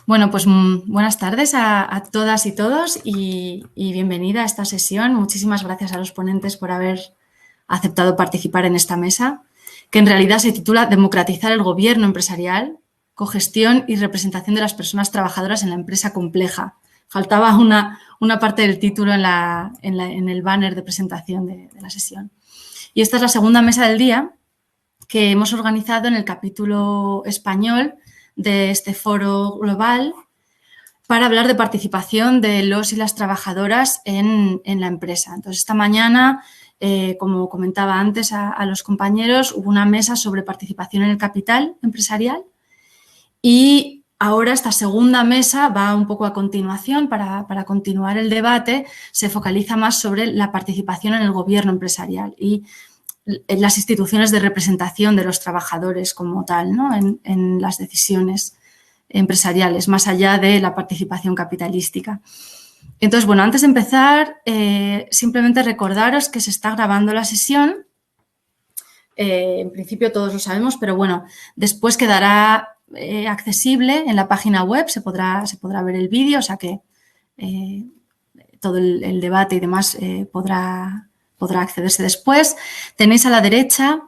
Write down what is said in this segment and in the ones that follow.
Bueno, pues buenas tardes a todas y todos y bienvenida a esta sesión. Muchísimas gracias a los ponentes por haber aceptado participar en esta mesa, que en realidad se titula Democratizar el gobierno empresarial, cogestión y representación de las personas trabajadoras en la empresa compleja. Faltaba una parte del título en el banner de presentación de la sesión. Y esta es la segunda mesa del día que hemos organizado en el capítulo español de este foro global para hablar de participación de los y las trabajadoras en la empresa. Entonces, esta mañana, como comentaba antes a los compañeros, hubo una mesa sobre participación en el capital empresarial y ahora esta segunda mesa va un poco a continuación. Para continuar el debate, se focaliza más sobre la participación en el gobierno empresarial y en las instituciones de representación de los trabajadores como tal, ¿no? en las decisiones empresariales, más allá de la participación capitalística. Entonces, bueno, antes de empezar, simplemente recordaros que se está grabando la sesión. En principio todos lo sabemos, pero bueno, después quedará accesible en la página web, se podrá ver el vídeo, o sea que todo el debate y demás podrá accederse después. Tenéis a la derecha,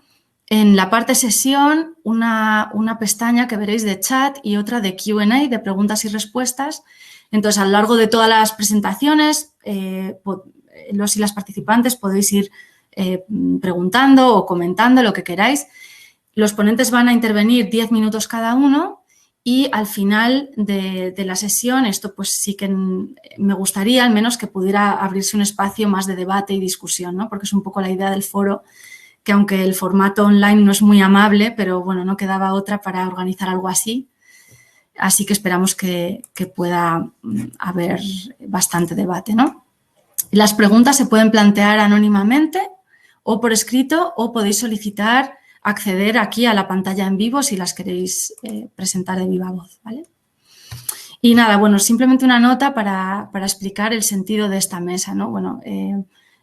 en la parte sesión, una pestaña que veréis de chat y otra de Q&A, de preguntas y respuestas. Entonces, a lo largo de todas las presentaciones, los y las participantes podéis ir preguntando o comentando lo que queráis. Los ponentes van a intervenir 10 minutos cada uno y al final de la sesión, esto pues sí que me gustaría al menos que pudiera abrirse un espacio más de debate y discusión, ¿no? Porque es un poco la idea del foro, que aunque el formato online no es muy amable, pero bueno, no quedaba otra para organizar algo así. Así que esperamos que pueda haber bastante debate, ¿no? Las preguntas se pueden plantear anónimamente o por escrito, o podéis solicitar acceder aquí a la pantalla en vivo si las queréis presentar de viva voz, ¿vale? Y nada, bueno, simplemente una nota para explicar el sentido de esta mesa, ¿no? Bueno,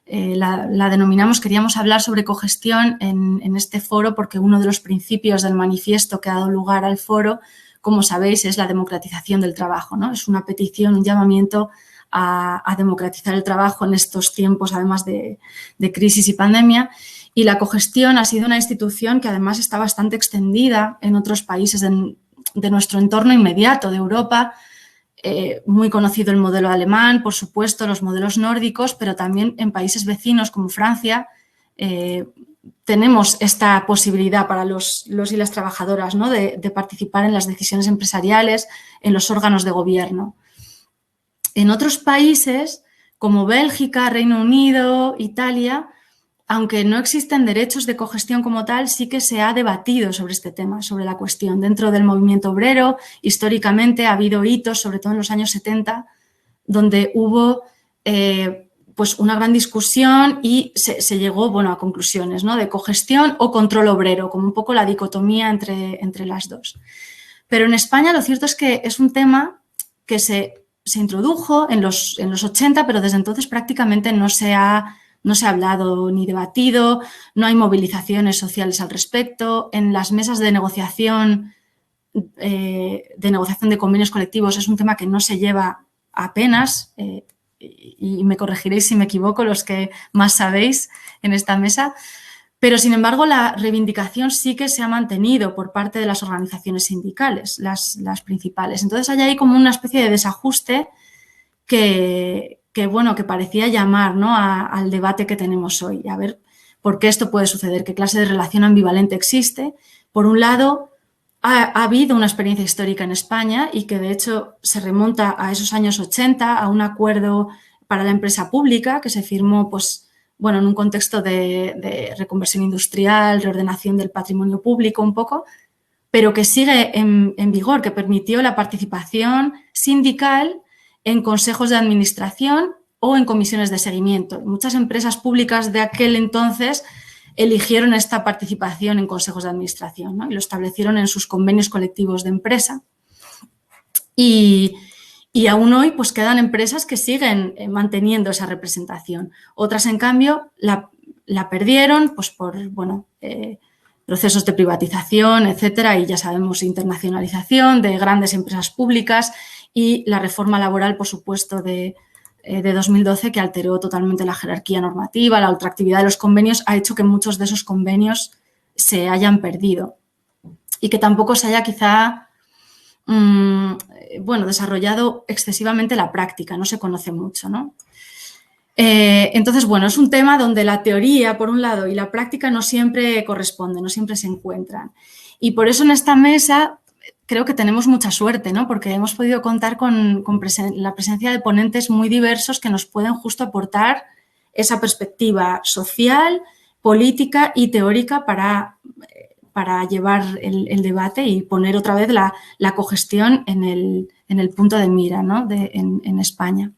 la denominamos, queríamos hablar sobre cogestión en este foro porque uno de los principios del manifiesto que ha dado lugar al foro, como sabéis, es la democratización del trabajo, ¿no? Es una petición, un llamamiento a democratizar el trabajo en estos tiempos, además de crisis y pandemia. Y la cogestión ha sido una institución que además está bastante extendida en otros países de nuestro entorno inmediato, de Europa. Muy conocido el modelo alemán, por supuesto, los modelos nórdicos, pero también en países vecinos como Francia tenemos esta posibilidad para los y las trabajadoras, ¿no? de participar en las decisiones empresariales, en los órganos de gobierno. En otros países, como Bélgica, Reino Unido, Italia, aunque no existen derechos de cogestión como tal, sí que se ha debatido sobre este tema, sobre la cuestión. Dentro del movimiento obrero, históricamente ha habido hitos, sobre todo en los años 70, donde hubo pues una gran discusión y se llegó, bueno, a conclusiones, ¿no? de cogestión o control obrero, como un poco la dicotomía entre las dos. Pero en España lo cierto es que es un tema que se introdujo en los 80, pero desde entonces prácticamente no se ha hablado ni debatido, no hay movilizaciones sociales al respecto. En las mesas de negociación de convenios colectivos es un tema que no se lleva apenas, y me corregiréis si me equivoco los que más sabéis en esta mesa, pero sin embargo la reivindicación sí que se ha mantenido por parte de las organizaciones sindicales, las principales. Entonces hay ahí como una especie de desajuste que parecía llamar, ¿no? al debate que tenemos hoy. A ver por qué esto puede suceder, qué clase de relación ambivalente existe. Por un lado, ha habido una experiencia histórica en España y que de hecho se remonta a esos años 80, a un acuerdo para la empresa pública que se firmó pues, bueno, en un contexto de reconversión industrial, reordenación del patrimonio público un poco, pero que sigue en vigor, que permitió la participación sindical en consejos de administración o en comisiones de seguimiento. Muchas empresas públicas de aquel entonces eligieron esta participación en consejos de administración, ¿no? Y lo establecieron en sus convenios colectivos de empresa. Y aún hoy pues quedan empresas que siguen manteniendo esa representación. Otras, en cambio, la perdieron pues por, bueno, procesos de privatización, etcétera, y ya sabemos, internacionalización de grandes empresas públicas y la reforma laboral, por supuesto, de 2012, que alteró totalmente la jerarquía normativa, la ultraactividad de los convenios, ha hecho que muchos de esos convenios se hayan perdido y que tampoco se haya quizá desarrollado excesivamente la práctica, no se conoce mucho, ¿no? Entonces, bueno, es un tema donde la teoría, por un lado, y la práctica no siempre corresponden, no siempre se encuentran. Y por eso en esta mesa creo que tenemos mucha suerte, ¿no? Porque hemos podido contar con la presencia de ponentes muy diversos que nos pueden justo aportar esa perspectiva social, política y teórica para llevar el debate y poner otra vez la cogestión en el punto de mira, ¿no? en España.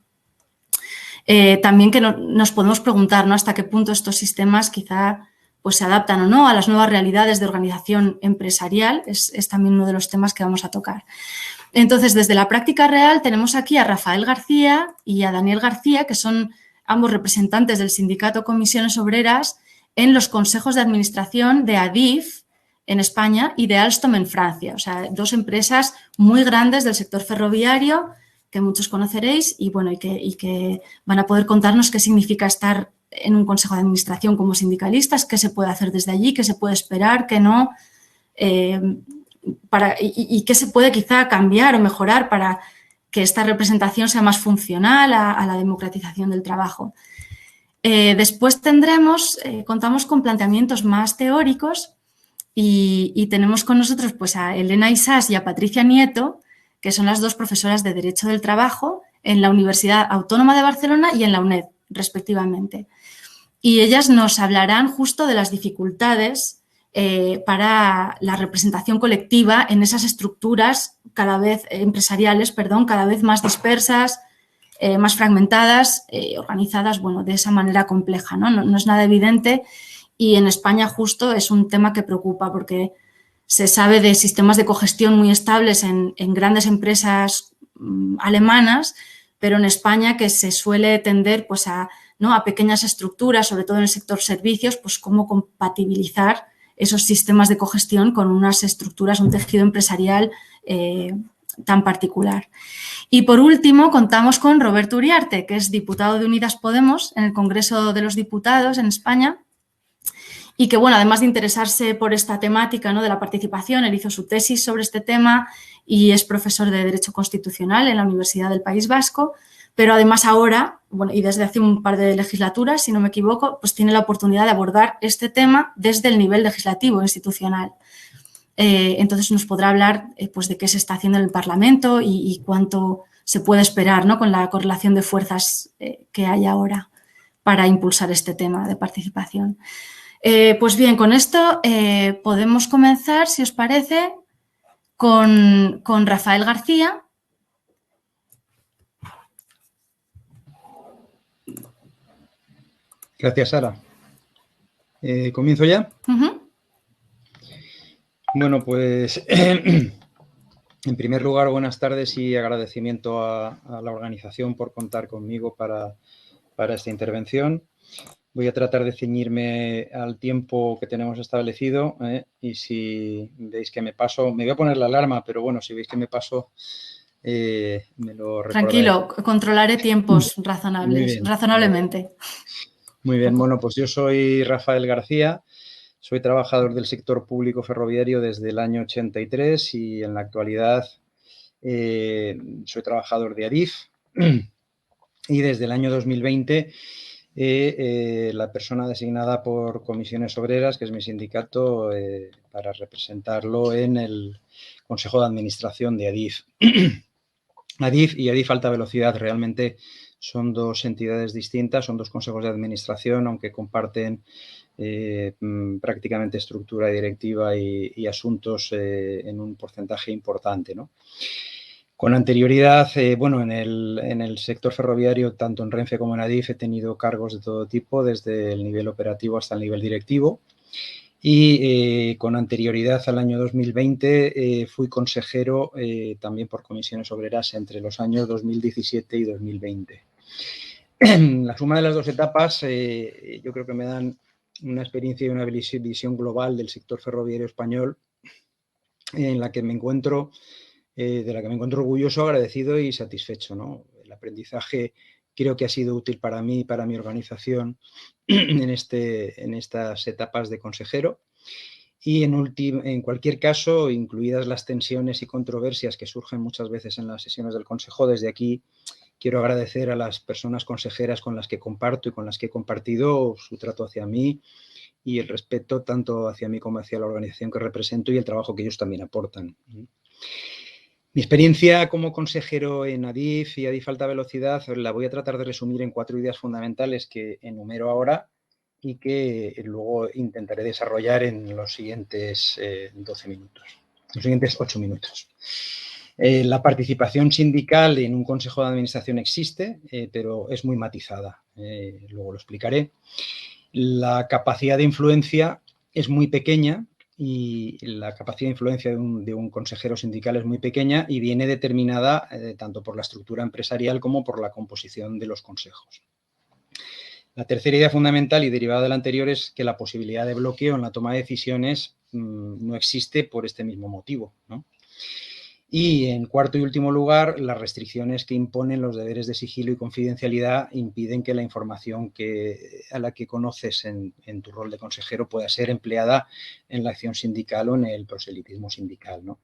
También que nos podemos preguntar, ¿no?, hasta qué punto estos sistemas quizá pues, se adaptan o no a las nuevas realidades de organización empresarial. Es también uno de los temas que vamos a tocar. Entonces, desde la práctica real tenemos aquí a Rafael García y a Daniel García, que son ambos representantes del sindicato Comisiones Obreras en los consejos de administración de Adif en España y de Alstom en Francia. O sea, dos empresas muy grandes del sector ferroviario que muchos conoceréis y, bueno, y que van a poder contarnos qué significa estar en un consejo de administración como sindicalistas, qué se puede hacer desde allí, qué se puede esperar, qué no, y qué se puede quizá cambiar o mejorar para que esta representación sea más funcional a la democratización del trabajo. Después contamos con planteamientos más teóricos y tenemos con nosotros pues, a Elena Isás y a Patricia Nieto, que son las dos profesoras de Derecho del Trabajo en la Universidad Autónoma de Barcelona y en la UNED, respectivamente. Y ellas nos hablarán justo de las dificultades para la representación colectiva en esas estructuras empresariales, cada vez más dispersas, más fragmentadas, organizadas, bueno, de esa manera compleja, ¿no? No es nada evidente y en España justo es un tema que preocupa porque se sabe de sistemas de cogestión muy estables en grandes empresas alemanas, pero en España que se suele tender pues, a pequeñas estructuras, sobre todo en el sector servicios, pues cómo compatibilizar esos sistemas de cogestión con unas estructuras, un tejido empresarial tan particular. Y por último, contamos con Roberto Uriarte, que es diputado de Unidas Podemos en el Congreso de los Diputados en España y que, bueno, además de interesarse por esta temática, ¿no?, de la participación, él hizo su tesis sobre este tema y es profesor de Derecho Constitucional en la Universidad del País Vasco, pero además ahora, bueno, y desde hace un par de legislaturas, si no me equivoco, pues tiene la oportunidad de abordar este tema desde el nivel legislativo institucional. Entonces nos podrá hablar pues de qué se está haciendo en el Parlamento y cuánto se puede esperar, ¿no?, con la correlación de fuerzas que hay ahora para impulsar este tema de participación. Pues bien, con esto podemos comenzar, si os parece, con Rafael García. Gracias, Sara. ¿Comienzo ya? Bueno, pues en primer lugar, buenas tardes y agradecimiento a la organización por contar conmigo para esta intervención. Voy a tratar de ceñirme al tiempo que tenemos establecido y si veis que me paso, me voy a poner la alarma, pero bueno, si veis que me paso, me lo recordáis. Tranquilo, controlaré tiempos razonables, razonablemente. Muy bien, bueno, pues yo soy Rafael García, soy trabajador del sector público ferroviario desde el año 83 y en la actualidad soy trabajador de Adif y desde el año 2020 la persona designada por Comisiones Obreras, que es mi sindicato, para representarlo en el Consejo de Administración de Adif. Adif y Adif Alta Velocidad realmente son dos entidades distintas, son dos consejos de administración, aunque comparten prácticamente estructura directiva y asuntos en un porcentaje importante, ¿no? Con anterioridad, bueno, en el sector ferroviario, tanto en Renfe como en Adif, he tenido cargos de todo tipo, desde el nivel operativo hasta el nivel directivo. Y con anterioridad al año 2020 fui consejero también por Comisiones Obreras entre los años 2017 y 2020. La suma de las dos etapas yo creo que me dan una experiencia y una visión global del sector ferroviario español en la que me encuentro, de la que me encuentro orgulloso, agradecido y satisfecho, ¿no? El aprendizaje creo que ha sido útil para mí y para mi organización en estas etapas de consejero. Y en cualquier caso, incluidas las tensiones y controversias que surgen muchas veces en las sesiones del Consejo, desde aquí quiero agradecer a las personas consejeras con las que comparto y con las que he compartido su trato hacia mí y el respeto tanto hacia mí como hacia la organización que represento y el trabajo que ellos también aportan. Mi experiencia como consejero en ADIF y ADIF Alta Velocidad la voy a tratar de resumir en 4 ideas fundamentales que enumero ahora y que luego intentaré desarrollar en los siguientes 12 minutos, los siguientes 8 minutos. La participación sindical en un consejo de administración existe, pero es muy matizada. Luego lo explicaré. La capacidad de influencia es muy pequeña y la capacidad de influencia de un consejero sindical es muy pequeña y viene determinada tanto por la estructura empresarial como por la composición de los consejos. La tercera idea fundamental y derivada de la anterior es que la posibilidad de bloqueo en la toma de decisiones no existe por este mismo motivo, ¿no? Y, en cuarto y último lugar, las restricciones que imponen los deberes de sigilo y confidencialidad impiden que la información a la que conoces en tu rol de consejero pueda ser empleada en la acción sindical o en el proselitismo sindical, ¿no?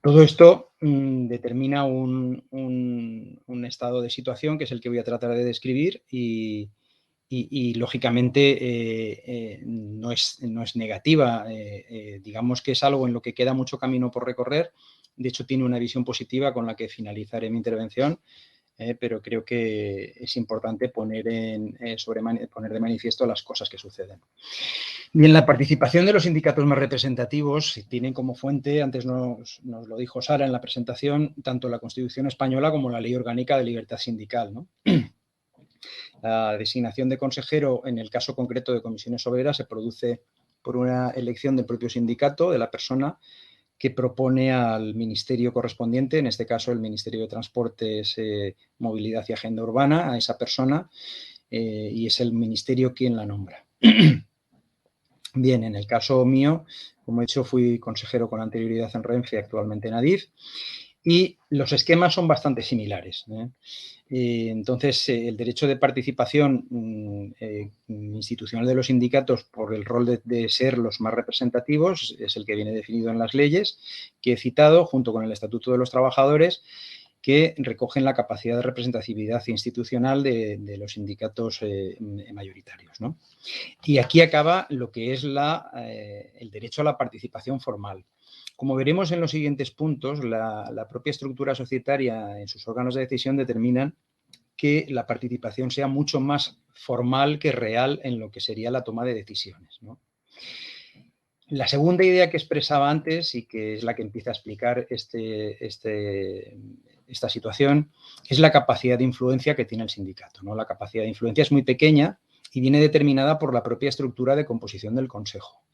Todo esto determina un estado de situación que es el que voy a tratar de describir y lógicamente, no es negativa. Digamos que es algo en lo que queda mucho camino por recorrer. De hecho, tiene una visión positiva con la que finalizaré mi intervención, pero creo que es importante poner de manifiesto las cosas que suceden. Bien, la participación de los sindicatos más representativos tienen como fuente, antes nos lo dijo Sara en la presentación, tanto la Constitución española como la Ley Orgánica de Libertad Sindical, ¿no? La designación de consejero, en el caso concreto de comisiones obreras, se produce por una elección del propio sindicato, de la persona que propone al ministerio correspondiente, en este caso el Ministerio de Transportes, Movilidad y Agenda Urbana, a esa persona, y es el ministerio quien la nombra. Bien, en el caso mío, como he dicho, fui consejero con anterioridad en Renfe, actualmente en ADIF, y los esquemas son bastante similares. Entonces, el derecho de participación institucional de los sindicatos por el rol de ser los más representativos es el que viene definido en las leyes que he citado, junto con el Estatuto de los Trabajadores, que recogen la capacidad de representatividad institucional de los sindicatos mayoritarios, ¿no? Y aquí acaba lo que es el derecho a la participación formal. Como veremos en los siguientes puntos, la propia estructura societaria en sus órganos de decisión determinan que la participación sea mucho más formal que real en lo que sería la toma de decisiones, ¿no? La segunda idea que expresaba antes y que es la que empieza a explicar esta situación es la capacidad de influencia que tiene el sindicato, ¿no? La capacidad de influencia es muy pequeña y viene determinada por la propia estructura de composición del Consejo.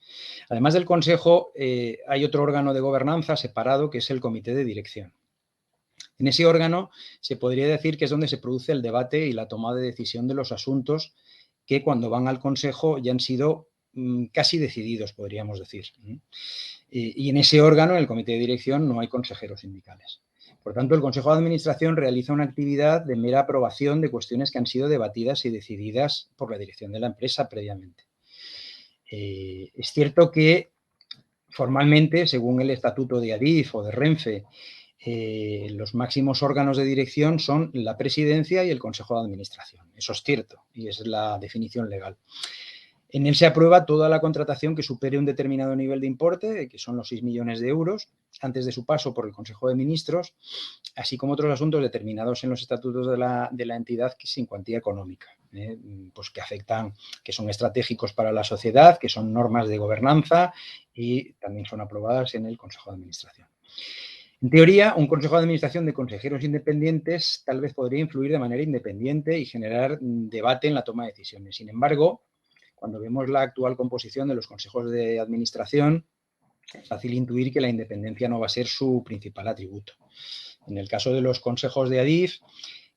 Además del Consejo, hay otro órgano de gobernanza separado que es el Comité de Dirección. En ese órgano se podría decir que es donde se produce el debate y la toma de decisión de los asuntos que cuando van al Consejo ya han sido casi decididos, podríamos decir. Y en ese órgano, en el Comité de Dirección, no hay consejeros sindicales. Por tanto, el Consejo de Administración realiza una actividad de mera aprobación de cuestiones que han sido debatidas y decididas por la dirección de la empresa previamente. Es cierto que formalmente, según el estatuto de ADIF o de Renfe, los máximos órganos de dirección son la presidencia y el Consejo de Administración. Eso es cierto y es la definición legal. En él se aprueba toda la contratación que supere un determinado nivel de importe, que son los 6 millones de euros, antes de su paso por el Consejo de Ministros, así como otros asuntos determinados en los estatutos de la entidad sin cuantía económica, pues que afectan, que son estratégicos para la sociedad, que son normas de gobernanza y también son aprobadas en el Consejo de Administración. En teoría, un consejo de administración de consejeros independientes tal vez podría influir de manera independiente y generar debate en la toma de decisiones. Sin embargo, cuando vemos la actual composición de los consejos de administración, es fácil intuir que la independencia no va a ser su principal atributo. En el caso de los consejos de ADIF,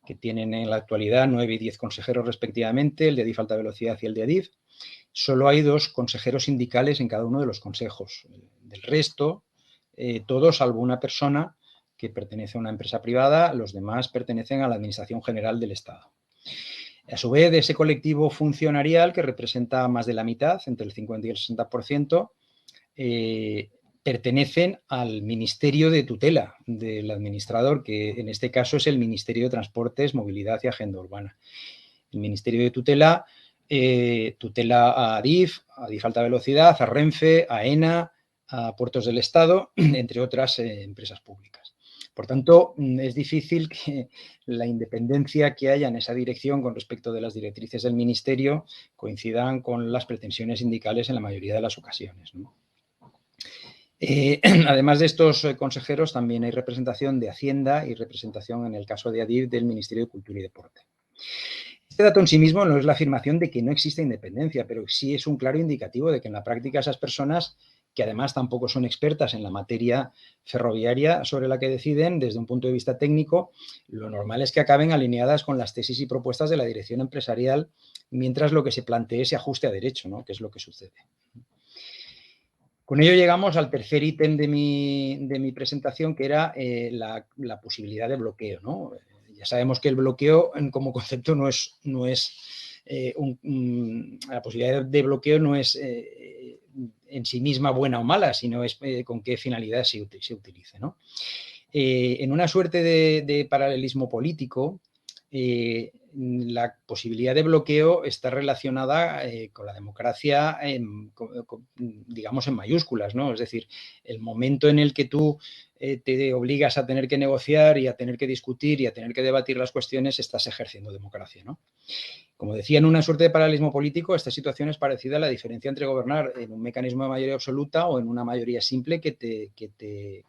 que tienen en la actualidad 9 y 10 consejeros respectivamente, el de ADIF Alta Velocidad y el de ADIF. Solo hay 2 consejeros sindicales en cada uno de los consejos. Del resto, todos salvo una persona que pertenece a una empresa privada, los demás pertenecen a la Administración General del Estado. A su vez, de ese colectivo funcionarial, que representa más de la mitad, entre el 50 y el 60%, pertenecen al Ministerio de Tutela del administrador, que en este caso es el Ministerio de Transportes, Movilidad y Agenda Urbana. El Ministerio de Tutela tutela a ADIF Alta Velocidad, a Renfe, a ENA, a Puertos del Estado, entre otras empresas públicas. Por tanto, es difícil que la independencia que haya en esa dirección con respecto de las directrices del Ministerio coincidan con las pretensiones sindicales en la mayoría de las ocasiones, ¿no? Además de estos consejeros, también hay representación de Hacienda y representación, en el caso de ADIF, del Ministerio de Cultura y Deporte. Este dato en sí mismo no es la afirmación de que no existe independencia, pero sí es un claro indicativo de que en la práctica esas personas, que además tampoco son expertas en la materia ferroviaria sobre la que deciden desde un punto de vista técnico, lo normal es que acaben alineadas con las tesis y propuestas de la dirección empresarial, mientras lo que se plantee se ajuste a derecho, ¿no? Que es lo que sucede. Con ello llegamos al tercer ítem de mi presentación, que era la posibilidad de bloqueo, ¿no? Ya sabemos que el bloqueo como concepto la posibilidad de bloqueo no es en sí misma buena o mala, sino es con qué finalidad se utilice, ¿no? En una suerte de paralelismo político, la posibilidad de bloqueo está relacionada con la democracia, digamos, en mayúsculas, ¿no? Es decir, el momento en el que tú te obligas a tener que negociar y a tener que discutir y a tener que debatir las cuestiones, estás ejerciendo democracia, ¿no? Como decía, en una suerte de paralelismo político, esta situación es parecida a la diferencia entre gobernar en un mecanismo de mayoría absoluta o en una mayoría simple que te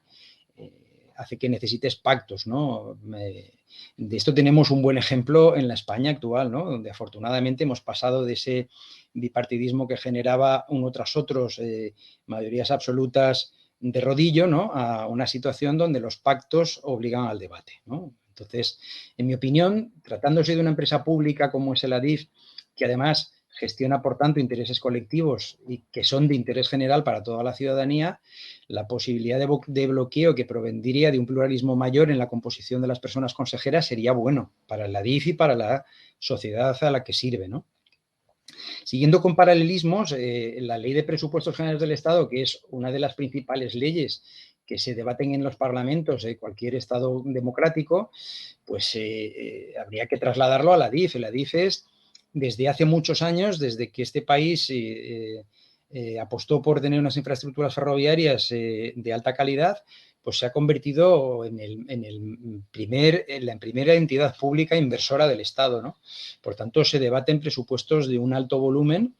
hace que necesites pactos, ¿no? De esto tenemos un buen ejemplo en la España actual, ¿no? Donde afortunadamente hemos pasado de ese bipartidismo que generaba uno tras otros mayorías absolutas de rodillo, ¿no? A una situación donde los pactos obligan al debate, ¿no? Entonces, en mi opinión, tratándose de una empresa pública como es el ADIF, que además gestiona, por tanto, intereses colectivos y que son de interés general para toda la ciudadanía, la posibilidad de bloqueo que provendría de un pluralismo mayor en la composición de las personas consejeras sería bueno para la ADIF y para la sociedad a la que sirve, ¿no? Siguiendo con paralelismos, la Ley de Presupuestos Generales del Estado, que es una de las principales leyes que se debaten en los parlamentos de cualquier Estado democrático, pues habría que trasladarlo a la ADIF. La ADIF es, desde hace muchos años, desde que este país apostó por tener unas infraestructuras ferroviarias de alta calidad, pues se ha convertido en la primera entidad pública inversora del Estado, ¿no? Por tanto, se debaten presupuestos de un alto volumen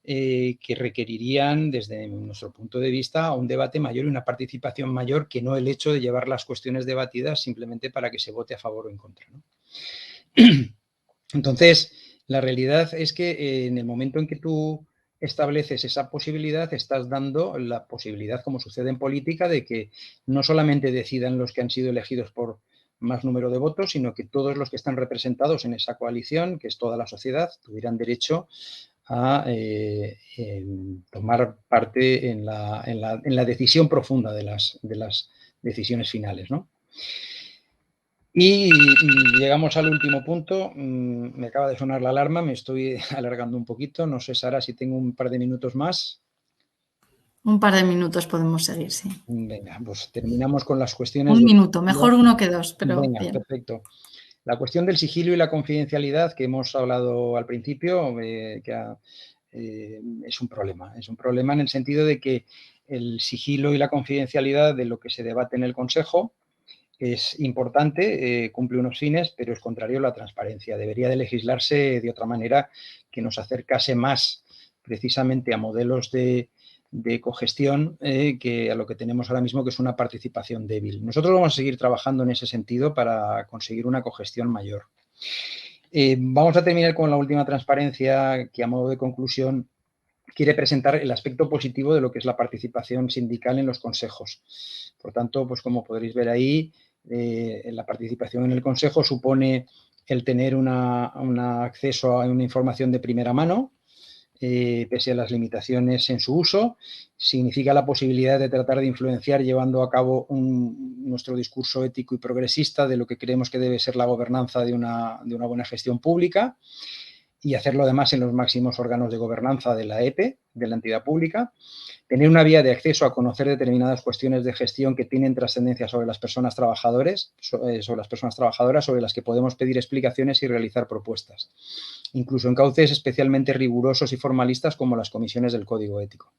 que requerirían, desde nuestro punto de vista, un debate mayor y una participación mayor, que no el hecho de llevar las cuestiones debatidas simplemente para que se vote a favor o en contra, ¿no? Entonces, la realidad es que en el momento en que tú estableces esa posibilidad, estás dando la posibilidad, como sucede en política, de que no solamente decidan los que han sido elegidos por más número de votos, sino que todos los que están representados en esa coalición, que es toda la sociedad, tuvieran derecho a tomar parte en la decisión profunda de las decisiones finales, ¿no? Y llegamos al último punto. Me acaba de sonar la alarma, me estoy alargando un poquito. No sé, Sara, si tengo un par de minutos más. Un par de minutos podemos seguir, sí. Venga, pues terminamos con las cuestiones. Un minuto, mejor uno que dos, pero venga, bien. Perfecto. La cuestión del sigilo y la confidencialidad que hemos hablado al principio, es un problema. Es un problema en el sentido de que el sigilo y la confidencialidad de lo que se debate en el Consejo es importante, cumple unos fines, pero es contrario a la transparencia. Debería de legislarse de otra manera que nos acercase más precisamente a modelos de cogestión que a lo que tenemos ahora mismo, que es una participación débil. Nosotros vamos a seguir trabajando en ese sentido para conseguir una cogestión mayor. Vamos a terminar con la última transparencia, que a modo de conclusión quiere presentar el aspecto positivo de lo que es la participación sindical en los consejos. Por tanto, pues como podréis ver ahí, la participación en el consejo supone el tener un acceso a una información de primera mano, pese a las limitaciones en su uso, significa la posibilidad de tratar de influenciar llevando a cabo nuestro discurso ético y progresista de lo que creemos que debe ser la gobernanza de una buena gestión pública, y hacerlo además en los máximos órganos de gobernanza de la EPE, de la entidad pública, tener una vía de acceso a conocer determinadas cuestiones de gestión que tienen trascendencia sobre las personas trabajadoras, sobre las que podemos pedir explicaciones y realizar propuestas, incluso en cauces especialmente rigurosos y formalistas como las comisiones del Código Ético.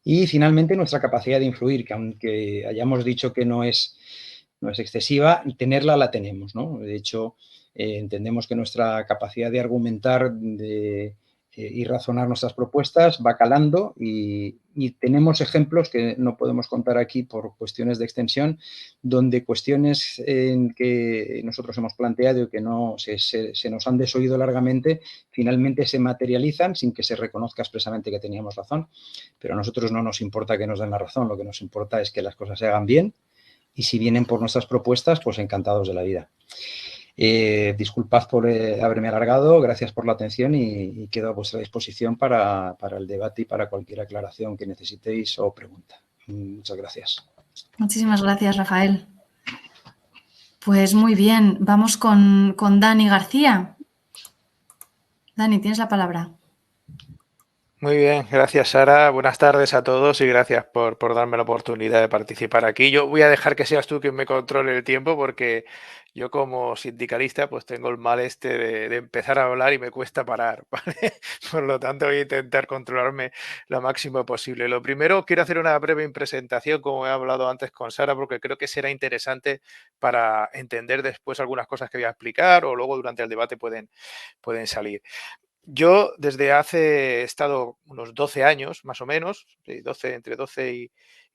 Y finalmente nuestra capacidad de influir, que aunque hayamos dicho que no es excesiva, tenerla la tenemos, ¿no? De hecho, entendemos que nuestra capacidad de argumentar y razonar nuestras propuestas va calando, y tenemos ejemplos que no podemos contar aquí por cuestiones de extensión, donde cuestiones en que nosotros hemos planteado y que no se nos han desoído largamente, finalmente se materializan sin que se reconozca expresamente que teníamos razón. Pero a nosotros no nos importa que nos den la razón, lo que nos importa es que las cosas se hagan bien, y si vienen por nuestras propuestas, pues encantados de la vida. Disculpad por haberme alargado, gracias por la atención, y quedo a vuestra disposición para el debate y para cualquier aclaración que necesitéis o pregunta. Muchas gracias. Muchísimas gracias, Rafael. Pues muy bien, vamos con Dani García. Dani, tienes la palabra. Muy bien, gracias Sara. Buenas tardes a todos y gracias por darme la oportunidad de participar aquí. Yo voy a dejar que seas tú quien me controle el tiempo, porque yo como sindicalista pues tengo el mal de empezar a hablar y me cuesta parar, ¿vale? Por lo tanto voy a intentar controlarme lo máximo posible. Lo primero, quiero hacer una breve presentación, como he hablado antes con Sara, porque creo que será interesante para entender después algunas cosas que voy a explicar, o luego durante el debate pueden salir. Yo he estado unos 12 años, más o menos, entre 12 y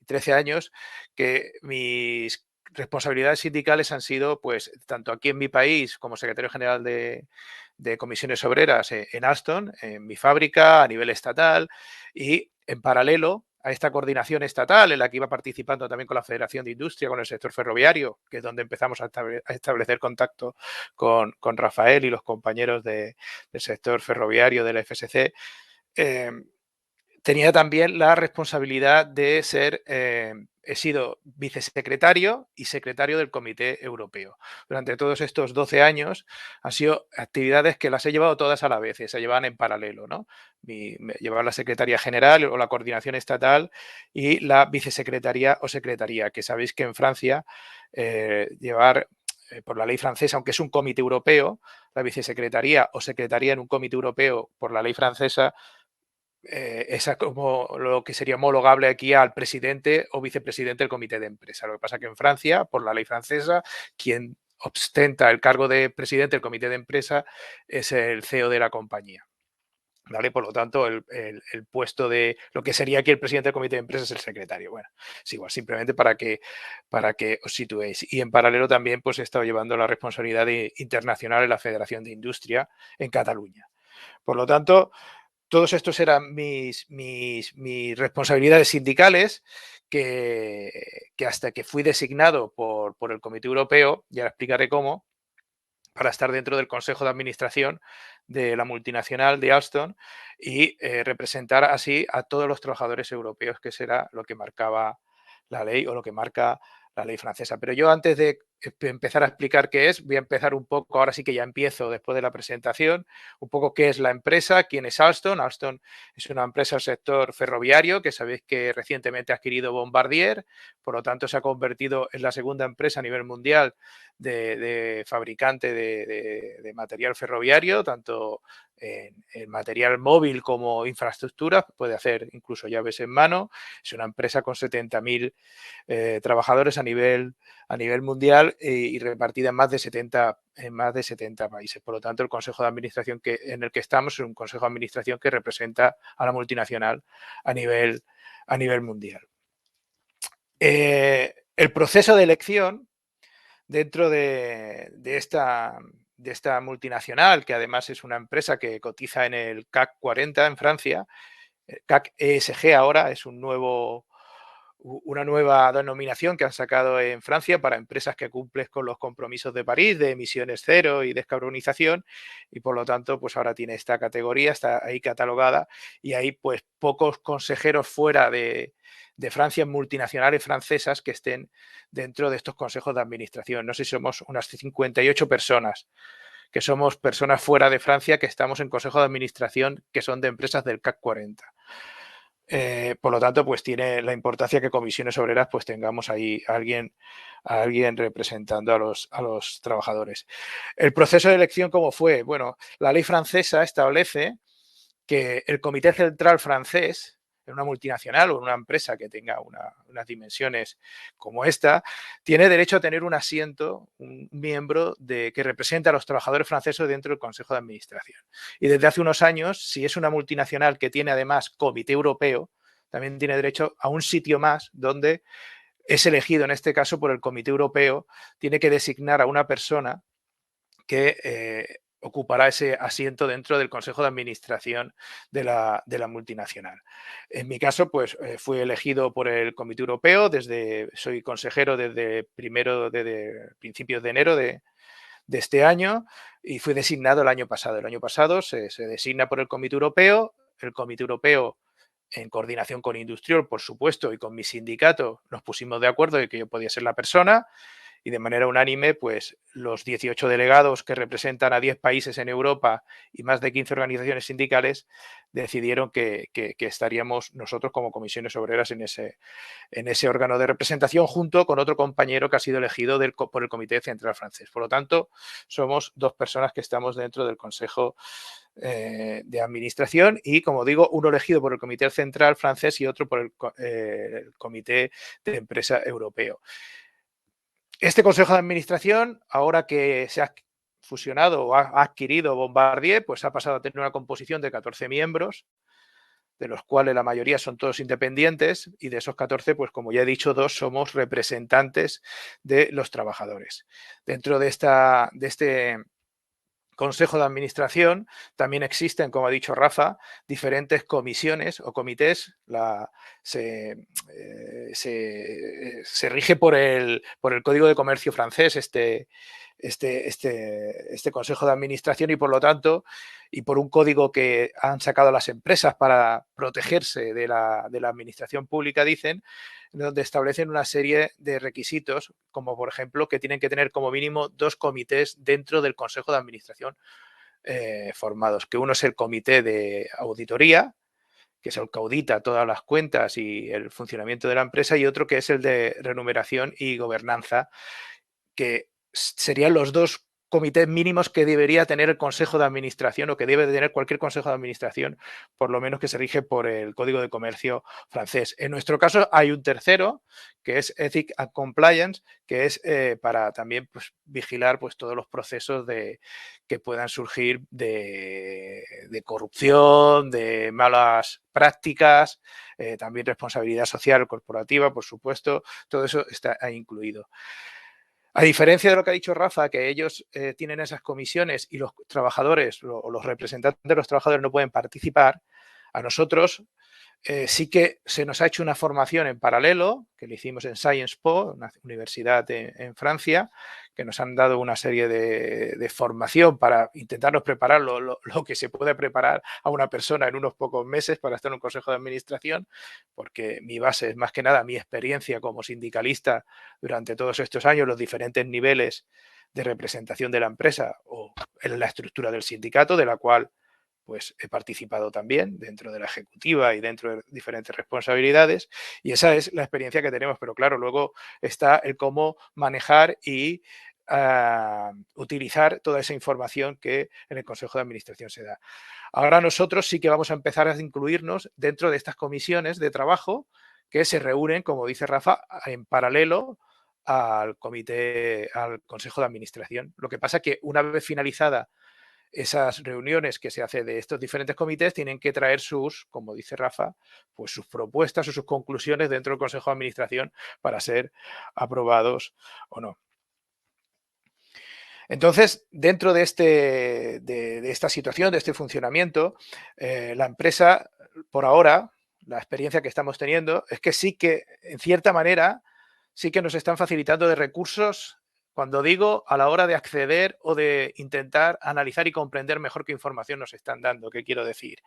13 años, que mis responsabilidades sindicales han sido, pues, tanto aquí en mi país como secretario general de comisiones obreras en Alstom, en mi fábrica, a nivel estatal, y en paralelo a esta coordinación estatal en la que iba participando también con la Federación de Industria, con el sector ferroviario, que es donde empezamos a establecer contacto con Rafael y los compañeros del sector ferroviario de la FSC. Tenía también la responsabilidad de he sido vicesecretario y secretario del Comité Europeo. Durante todos estos 12 años han sido actividades que las he llevado todas a la vez, se llevaban en paralelo, ¿no? Llevaba la Secretaría General o la Coordinación Estatal y la Vicesecretaría o Secretaría, que sabéis que en Francia llevar por la ley francesa, aunque es un comité europeo, la vicesecretaría o secretaría en un comité europeo por la ley francesa, esa como lo que sería homologable aquí al presidente o vicepresidente del comité de empresa. Lo que pasa que en Francia, por la ley francesa, quien ostenta el cargo de presidente del comité de empresa es el CEO de la compañía. ¿Vale? Por lo tanto, el puesto de lo que sería aquí el presidente del comité de empresa es el secretario. Bueno, es igual, simplemente para que os situéis. Y en paralelo también pues he estado llevando la responsabilidad internacional en la Federación de Industria en Cataluña. Por lo tanto, todos estos eran mis responsabilidades sindicales que hasta que fui designado por el Comité Europeo, y ahora explicaré cómo, para estar dentro del Consejo de Administración de la multinacional de Alstom y representar así a todos los trabajadores europeos, que será lo que marcaba la ley o lo que marca la ley francesa. Pero yo, antes de empezar a explicar qué es, voy a empezar un poco, ahora sí que ya empiezo después de la presentación, un poco qué es la empresa, quién es Alstom. Alstom es una empresa del sector ferroviario que sabéis que recientemente ha adquirido Bombardier, por lo tanto se ha convertido en la segunda empresa a nivel mundial de fabricante de material ferroviario, tanto en material móvil como infraestructura, puede hacer incluso llaves en mano. Es una empresa con 70.000 trabajadores a nivel mundial y repartida en más de 70 países. Por lo tanto, el consejo de administración en el que estamos es un consejo de administración que representa a la multinacional a nivel mundial. El proceso de elección dentro de esta multinacional, que además es una empresa que cotiza en el CAC 40 en Francia, CAC ESG ahora es un nuevo una nueva denominación que han sacado en Francia para empresas que cumplen con los compromisos de París de emisiones cero y descarbonización, y por lo tanto pues ahora tiene esta categoría, está ahí catalogada, y hay pues pocos consejeros fuera de Francia, multinacionales francesas, que estén dentro de estos consejos de administración. No sé si somos unas 58 personas, que somos personas fuera de Francia que estamos en consejo de administración que son de empresas del CAC 40. Por lo tanto, pues tiene la importancia que Comisiones Obreras pues tengamos ahí a alguien representando a los trabajadores. El proceso de elección, ¿cómo fue? Bueno, la ley francesa establece que el Comité Central francés, en una multinacional o en una empresa que tenga unas dimensiones como esta, tiene derecho a tener un asiento, un miembro que represente a los trabajadores franceses dentro del Consejo de Administración. Y desde hace unos años, si es una multinacional que tiene además Comité Europeo, también tiene derecho a un sitio más donde es elegido, en este caso por el Comité Europeo, tiene que designar a una persona que ocupará ese asiento dentro del Consejo de Administración de la multinacional. En mi caso, pues fui elegido por el Comité Europeo, soy consejero desde principios de enero de este año, y fui designado el año pasado. El año pasado se designa por el Comité Europeo, en coordinación con Industriol, por supuesto, y con mi sindicato, nos pusimos de acuerdo de que yo podía ser la persona, y de manera unánime, pues los 18 delegados que representan a 10 países en Europa y más de 15 organizaciones sindicales decidieron que estaríamos nosotros como Comisiones Obreras en ese órgano de representación, junto con otro compañero que ha sido elegido por el Comité Central francés. Por lo tanto, somos dos personas que estamos dentro del Consejo de Administración y, como digo, uno elegido por el Comité Central francés y otro por el Comité de Empresa Europeo. Este Consejo de Administración, ahora que se ha fusionado o ha adquirido Bombardier, pues ha pasado a tener una composición de 14 miembros, de los cuales la mayoría son todos independientes, y de esos 14, pues como ya he dicho, 2 somos representantes de los trabajadores. Dentro de este Consejo de Administración también existen, como ha dicho Rafa, diferentes comisiones o comités. Se rige por el Código de Comercio francés este Consejo de Administración, y por lo tanto, y por un código que han sacado las empresas para protegerse de la administración pública, dicen, donde establecen una serie de requisitos, como por ejemplo que tienen que tener como mínimo 2 comités dentro del Consejo de Administración formados, que uno es el comité de auditoría, que es el que audita todas las cuentas y el funcionamiento de la empresa, y otro que es el de remuneración y gobernanza, que serían los 2 comités mínimos que debería tener el Consejo de Administración, o que debe de tener cualquier Consejo de Administración, por lo menos que se rige por el Código de Comercio francés. En nuestro caso hay un tercero, que es Ethics and Compliance, que es para también pues, vigilar pues, todos los procesos que puedan surgir de corrupción, de malas prácticas, también responsabilidad social corporativa, por supuesto, todo eso está ahí incluido. A diferencia de lo que ha dicho Rafa, que ellos tienen esas comisiones y los trabajadores o los representantes de los trabajadores no pueden participar, a nosotros sí que se nos ha hecho una formación en paralelo, que le hicimos en Sciences Po, una universidad en Francia, que nos han dado una serie de formación para intentarnos preparar lo que se puede preparar a una persona en unos pocos meses para estar en un consejo de administración, porque mi base es más que nada mi experiencia como sindicalista durante todos estos años, los diferentes niveles de representación de la empresa o en la estructura del sindicato, de la cual pues he participado también dentro de la ejecutiva y dentro de diferentes responsabilidades, y esa es la experiencia que tenemos, pero claro, luego está el cómo manejar y utilizar toda esa información que en el Consejo de Administración se da. Ahora nosotros sí que vamos a empezar a incluirnos dentro de estas comisiones de trabajo que se reúnen, como dice Rafa, en paralelo al Consejo de Administración. Lo que pasa es que una vez finalizada esas reuniones que se hace de estos diferentes comités, tienen que traer como dice Rafa, pues sus propuestas o sus conclusiones dentro del Consejo de Administración para ser aprobados o no. Entonces, dentro de esta situación, de este funcionamiento, la empresa, por ahora, la experiencia que estamos teniendo es que sí que, en cierta manera, sí que nos están facilitando de recursos, cuando digo a la hora de acceder o de intentar analizar y comprender mejor qué información nos están dando. ¿Qué quiero decir?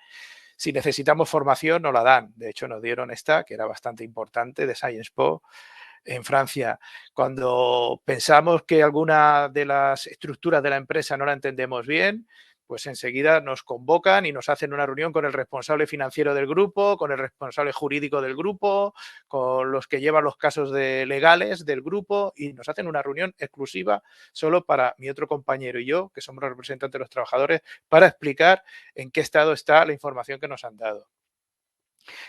Si necesitamos formación, nos la dan. De hecho, nos dieron esta, que era bastante importante, de Sciences Po, en Francia. Cuando pensamos que alguna de las estructuras de la empresa no la entendemos bien, pues enseguida nos convocan y nos hacen una reunión con el responsable financiero del grupo, con el responsable jurídico del grupo, con los que llevan los casos legales del grupo, y nos hacen una reunión exclusiva solo para mi otro compañero y yo, que somos los representantes de los trabajadores, para explicar en qué estado está la información que nos han dado.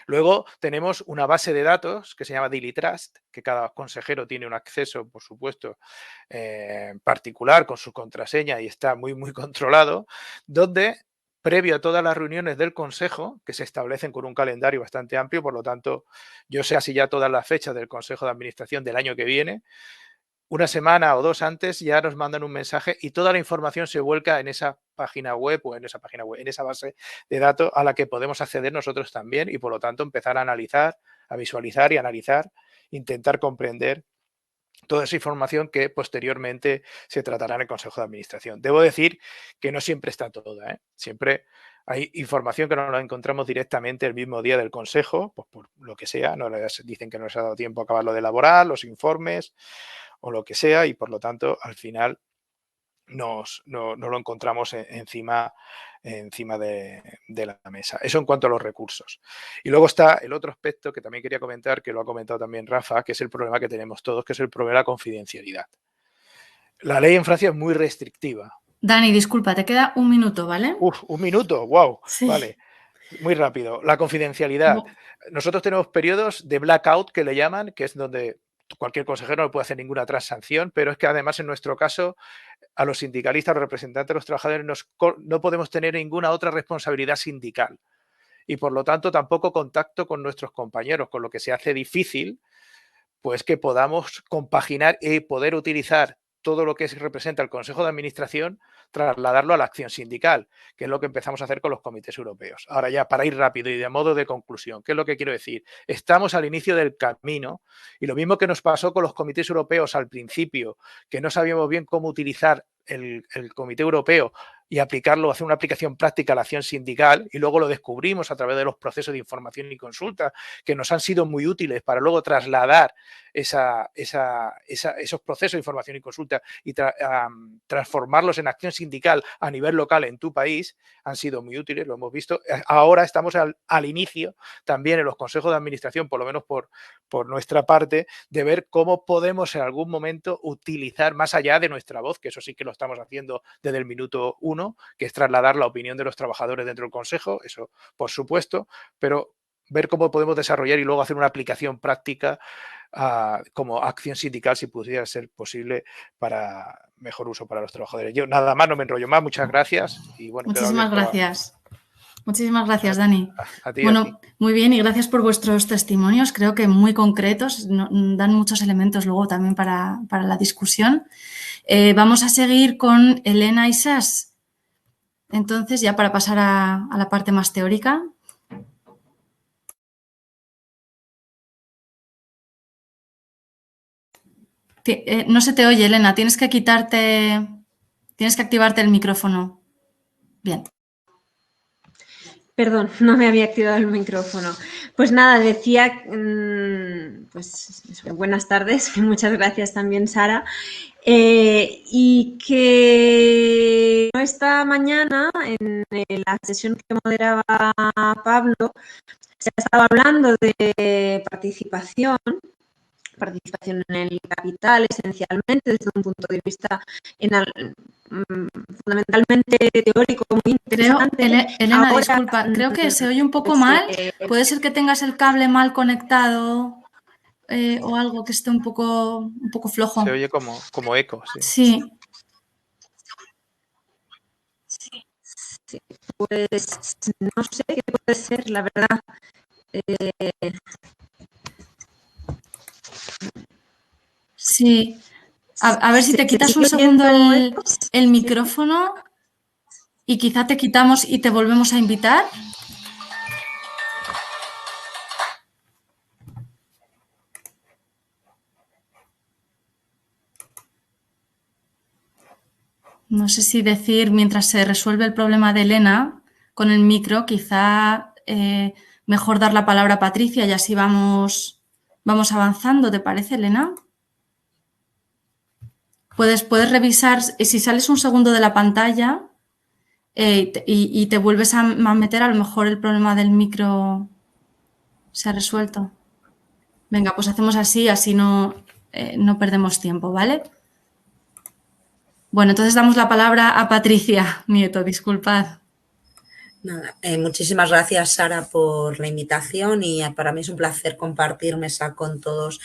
Luego tenemos una base de datos que se llama Daily Trust, que cada consejero tiene un acceso, por supuesto, particular con su contraseña y está muy, muy controlado, donde previo a todas las reuniones del consejo, que se establecen con un calendario bastante amplio, por lo tanto, yo sé así ya todas las fechas del consejo de administración del año que viene, una semana o dos antes ya nos mandan un mensaje y toda la información se vuelca en esa página web o en esa base de datos a la que podemos acceder nosotros también y por lo tanto empezar a analizar, a visualizar y analizar, intentar comprender toda esa información que posteriormente se tratará en el Consejo de Administración. Debo decir que no siempre está toda, ¿eh? Siempre hay información que no la encontramos directamente el mismo día del Consejo, pues por lo que sea, no les dicen que no les ha dado tiempo a acabarlo de elaborar, los informes o lo que sea, y por lo tanto, al final no lo encontramos encima de la mesa. Eso en cuanto a los recursos. Y luego está el otro aspecto que también quería comentar, que lo ha comentado también Rafa, que es el problema que tenemos todos, que es el problema de la confidencialidad. La ley en Francia es muy restrictiva. Dani, disculpa, te queda un minuto, ¿vale? Un minuto, wow, Sí. vale. Muy rápido. La confidencialidad. Nosotros tenemos periodos de blackout que le llaman, que es donde cualquier consejero no puede hacer ninguna transacción, pero es que además en nuestro caso a los sindicalistas, a los representantes de los trabajadores no podemos tener ninguna otra responsabilidad sindical y por lo tanto tampoco contacto con nuestros compañeros, con lo que se hace difícil pues que podamos compaginar y poder utilizar todo lo que representa el Consejo de Administración, trasladarlo a la acción sindical, que es lo que empezamos a hacer con los comités europeos. Ahora ya, para ir rápido y de modo de conclusión, ¿qué es lo que quiero decir? Estamos al inicio del camino y lo mismo que nos pasó con los comités europeos al principio, que no sabíamos bien cómo utilizar el comité europeo y aplicarlo, hacer una aplicación práctica a la acción sindical y luego lo descubrimos a través de los procesos de información y consulta que nos han sido muy útiles para luego trasladar esos procesos de información y consulta y transformarlos en acción sindical a nivel local en tu país, han sido muy útiles, lo hemos visto. Ahora estamos al inicio también en los consejos de administración, por lo menos por nuestra parte, de ver cómo podemos en algún momento utilizar más allá de nuestra voz, que eso sí que lo estamos haciendo desde el minuto 1, que es trasladar la opinión de los trabajadores dentro del consejo, eso por supuesto, pero ver cómo podemos desarrollar y luego hacer una aplicación práctica como acción sindical, si pudiera ser posible, para mejor uso para los trabajadores. Yo nada más, no me enrollo más, muchas gracias. Y bueno, muchísimas gracias. Muchísimas gracias, Dani. A ti, bueno, a ti. Muy bien y gracias por vuestros testimonios, creo que muy concretos, dan muchos elementos luego también para la discusión. Vamos a seguir con Elena y Sas. Entonces, ya para pasar a la parte más teórica. No se te oye, Elena, tienes que activarte el micrófono. Bien. Perdón, no me había activado el micrófono. Pues nada, decía, pues buenas tardes, muchas gracias también, Sara. Y que esta mañana, en la sesión que moderaba Pablo, se ha estado hablando de participación en el capital, esencialmente desde un punto de vista fundamentalmente teórico, muy interesante. Elena, ahora, disculpa, creo que se oye un poco mal. Puede ser que tengas el cable mal conectado o algo que esté un poco flojo. Se oye como eco, sí. Sí. Sí, pues no sé qué puede ser, la verdad. Sí, a ver si te quitas un segundo el micrófono y quizá te quitamos y te volvemos a invitar. No sé si decir, mientras se resuelve el problema de Elena con el micro, quizá mejor dar la palabra a Patricia y así vamos avanzando, ¿te parece, Elena? Puedes revisar, si sales un segundo de la pantalla y te vuelves a meter, a lo mejor el problema del micro se ha resuelto. Venga, pues hacemos así no perdemos tiempo, ¿vale? Bueno, entonces damos la palabra a Patricia Nieto, disculpad. Nada, muchísimas gracias, Sara, por la invitación y para mí es un placer compartir mesa con todos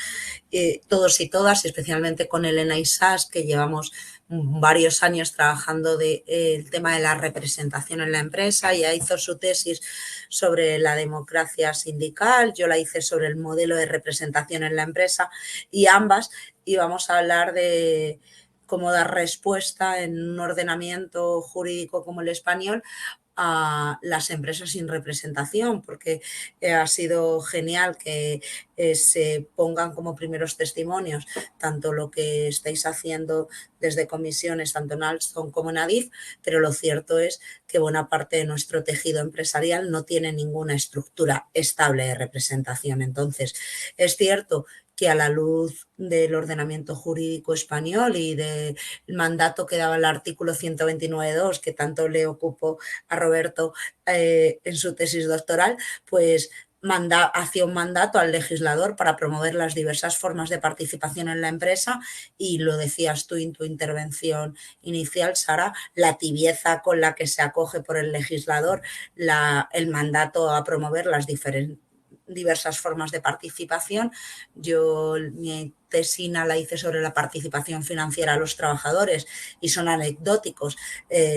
y todas, especialmente con Elena y Sas, que llevamos varios años trabajando el tema de la representación en la empresa. Ella hizo su tesis sobre la democracia sindical, yo la hice sobre el modelo de representación en la empresa y ambas íbamos a hablar de cómo dar respuesta en un ordenamiento jurídico como el español a las empresas sin representación, porque ha sido genial que se pongan como primeros testimonios tanto lo que estáis haciendo desde comisiones, tanto en Alstom como en Adif, pero lo cierto es que buena parte de nuestro tejido empresarial no tiene ninguna estructura estable de representación. Entonces, es cierto que a la luz del ordenamiento jurídico español y del mandato que daba el artículo 129.2, que tanto le ocupó a Roberto en su tesis doctoral, pues hacía un mandato al legislador para promover las diversas formas de participación en la empresa y lo decías tú en tu intervención inicial, Sara, la tibieza con la que se acoge por el legislador el mandato a promover las diversas formas de participación. Yo mi tesina la hice sobre la participación financiera de los trabajadores y son anecdóticos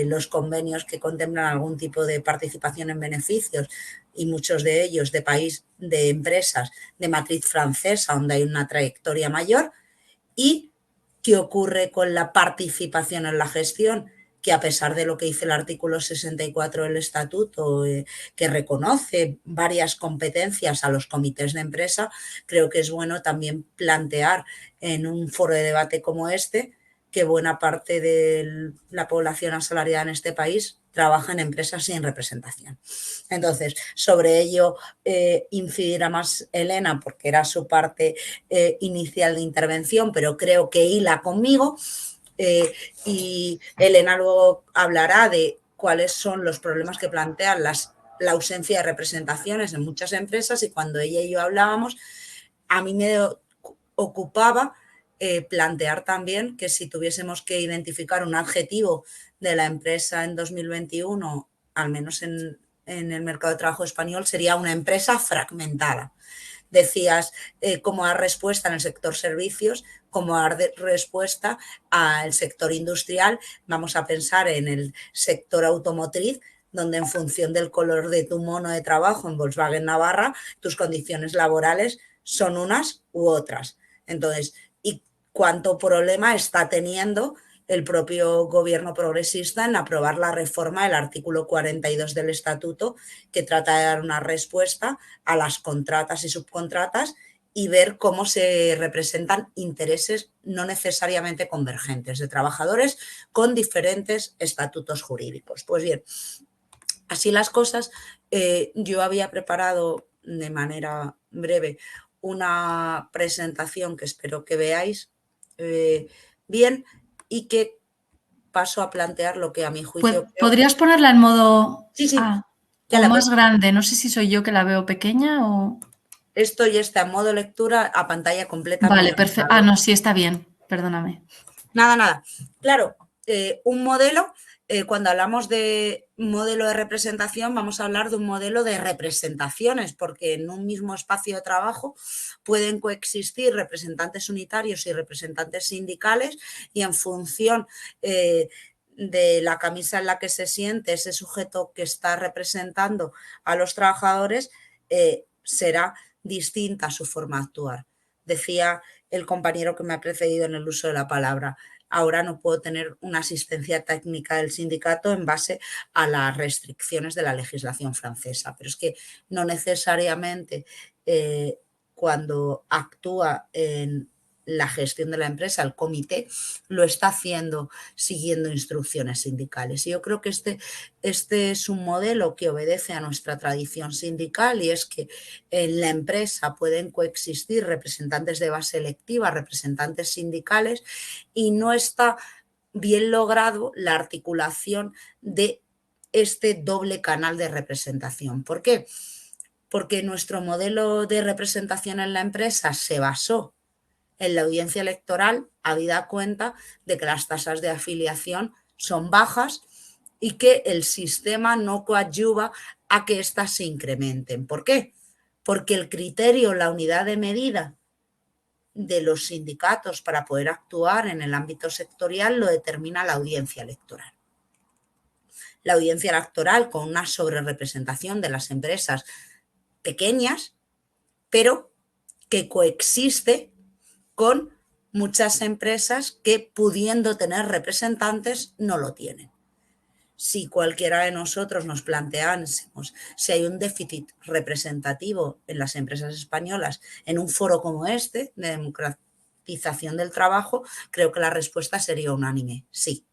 los convenios que contemplan algún tipo de participación en beneficios y muchos de ellos de empresas de matriz francesa donde hay una trayectoria mayor. ¿Y qué ocurre con la participación en la gestión? Que a pesar de lo que dice el artículo 64 del estatuto, que reconoce varias competencias a los comités de empresa, creo que es bueno también plantear en un foro de debate como este que buena parte de la población asalariada en este país trabaja en empresas sin representación. Entonces, sobre ello incidirá más Elena porque era su parte inicial de intervención, pero creo que hila conmigo. Y Elena luego hablará de cuáles son los problemas que plantean la ausencia de representaciones en muchas empresas y cuando ella y yo hablábamos, a mí me ocupaba plantear también que si tuviésemos que identificar un adjetivo de la empresa en 2021, al menos en el mercado de trabajo español, sería una empresa fragmentada. Decías cómo dar respuesta en el sector servicios, cómo dar respuesta al sector industrial. Vamos a pensar en el sector automotriz, donde en función del color de tu mono de trabajo en Volkswagen Navarra, tus condiciones laborales son unas u otras. Entonces, ¿y cuánto problema está teniendo el propio gobierno progresista en aprobar la reforma del artículo 42 del estatuto que trata de dar una respuesta a las contratas y subcontratas y ver cómo se representan intereses no necesariamente convergentes de trabajadores con diferentes estatutos jurídicos? Pues bien, así las cosas, yo había preparado de manera breve una presentación que espero que veáis bien y que paso a plantear lo que a mi juicio ¿Podrías ponerla en modo sí, ya o la más grande? No sé si soy yo que la veo pequeña o... Esto ya está en modo lectura a pantalla completa. Vale, perfecto. No, sí, está bien. Perdóname. Nada. Claro, un modelo, cuando hablamos de modelo de representación, vamos a hablar de un modelo de representaciones, porque en un mismo espacio de trabajo pueden coexistir representantes unitarios y representantes sindicales y en función de la camisa en la que se siente ese sujeto que está representando a los trabajadores, será distinta su forma de actuar. Decía el compañero que me ha precedido en el uso de la palabra, ahora no puedo tener una asistencia técnica del sindicato en base a las restricciones de la legislación francesa, pero es que no necesariamente cuando actúa en la gestión de la empresa, el comité, lo está haciendo siguiendo instrucciones sindicales. Y yo creo que este es un modelo que obedece a nuestra tradición sindical, y es que en la empresa pueden coexistir representantes de base electiva, representantes sindicales, y no está bien logrado la articulación de este doble canal de representación. ¿Por qué? Porque nuestro modelo de representación en la empresa se basó en la audiencia electoral, habida cuenta de que las tasas de afiliación son bajas y que el sistema no coadyuva a que éstas se incrementen. ¿Por qué? Porque el criterio, la unidad de medida de los sindicatos para poder actuar en el ámbito sectorial lo determina la audiencia electoral. La audiencia electoral, con una sobrerepresentación de las empresas pequeñas, pero que coexiste con muchas empresas que, pudiendo tener representantes, no lo tienen. Si cualquiera de nosotros nos planteásemos si hay un déficit representativo en las empresas españolas en un foro como este, de democratización del trabajo, creo que la respuesta sería unánime, sí.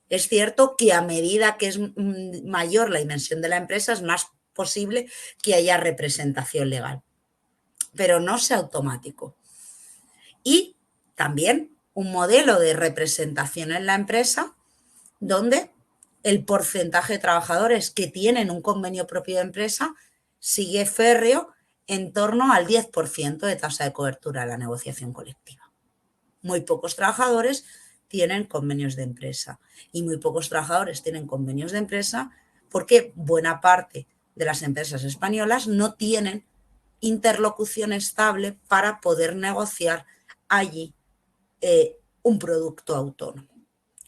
Es cierto que a medida que es mayor la dimensión de la empresa, es más posible que haya representación legal, pero no es automático. Y también un modelo de representación en la empresa donde el porcentaje de trabajadores que tienen un convenio propio de empresa sigue férreo en torno al 10% de tasa de cobertura de la negociación colectiva. Muy pocos trabajadores tienen convenios de empresa, y muy pocos trabajadores tienen convenios de empresa porque buena parte de las empresas españolas no tienen interlocución estable para poder negociar allí un producto autónomo.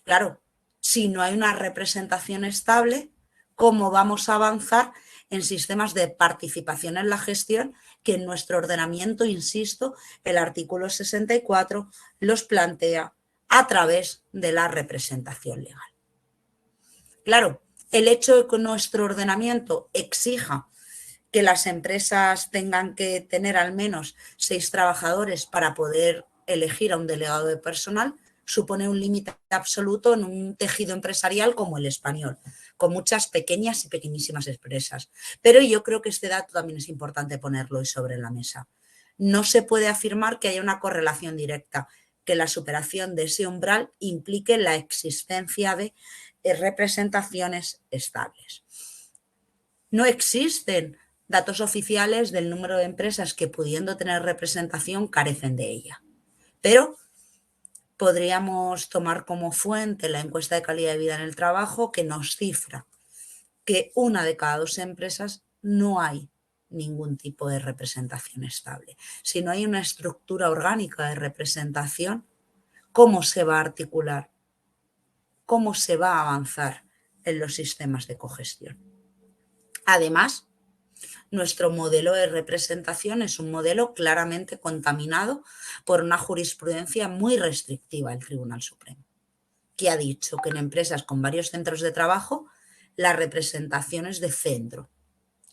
Claro, si no hay una representación estable, ¿cómo vamos a avanzar en sistemas de participación en la gestión que en nuestro ordenamiento, insisto, el artículo 64 los plantea a través de la representación legal? Claro, el hecho de que nuestro ordenamiento exija que las empresas tengan que tener al menos 6 trabajadores para poder elegir a un delegado de personal supone un límite absoluto en un tejido empresarial como el español, con muchas pequeñas y pequeñísimas empresas. Pero yo creo que este dato también es importante ponerlo hoy sobre la mesa. No se puede afirmar que haya una correlación directa, que la superación de ese umbral implique la existencia de representaciones estables. No existen datos oficiales del número de empresas que, pudiendo tener representación, carecen de ella. Pero podríamos tomar como fuente la encuesta de calidad de vida en el trabajo, que nos cifra que 1 de cada 2 empresas no hay ningún tipo de representación estable. Si no hay una estructura orgánica de representación, ¿cómo se va a articular? ¿Cómo se va a avanzar en los sistemas de cogestión? Además, nuestro modelo de representación es un modelo claramente contaminado por una jurisprudencia muy restrictiva del Tribunal Supremo, que ha dicho que en empresas con varios centros de trabajo la representación es de centro.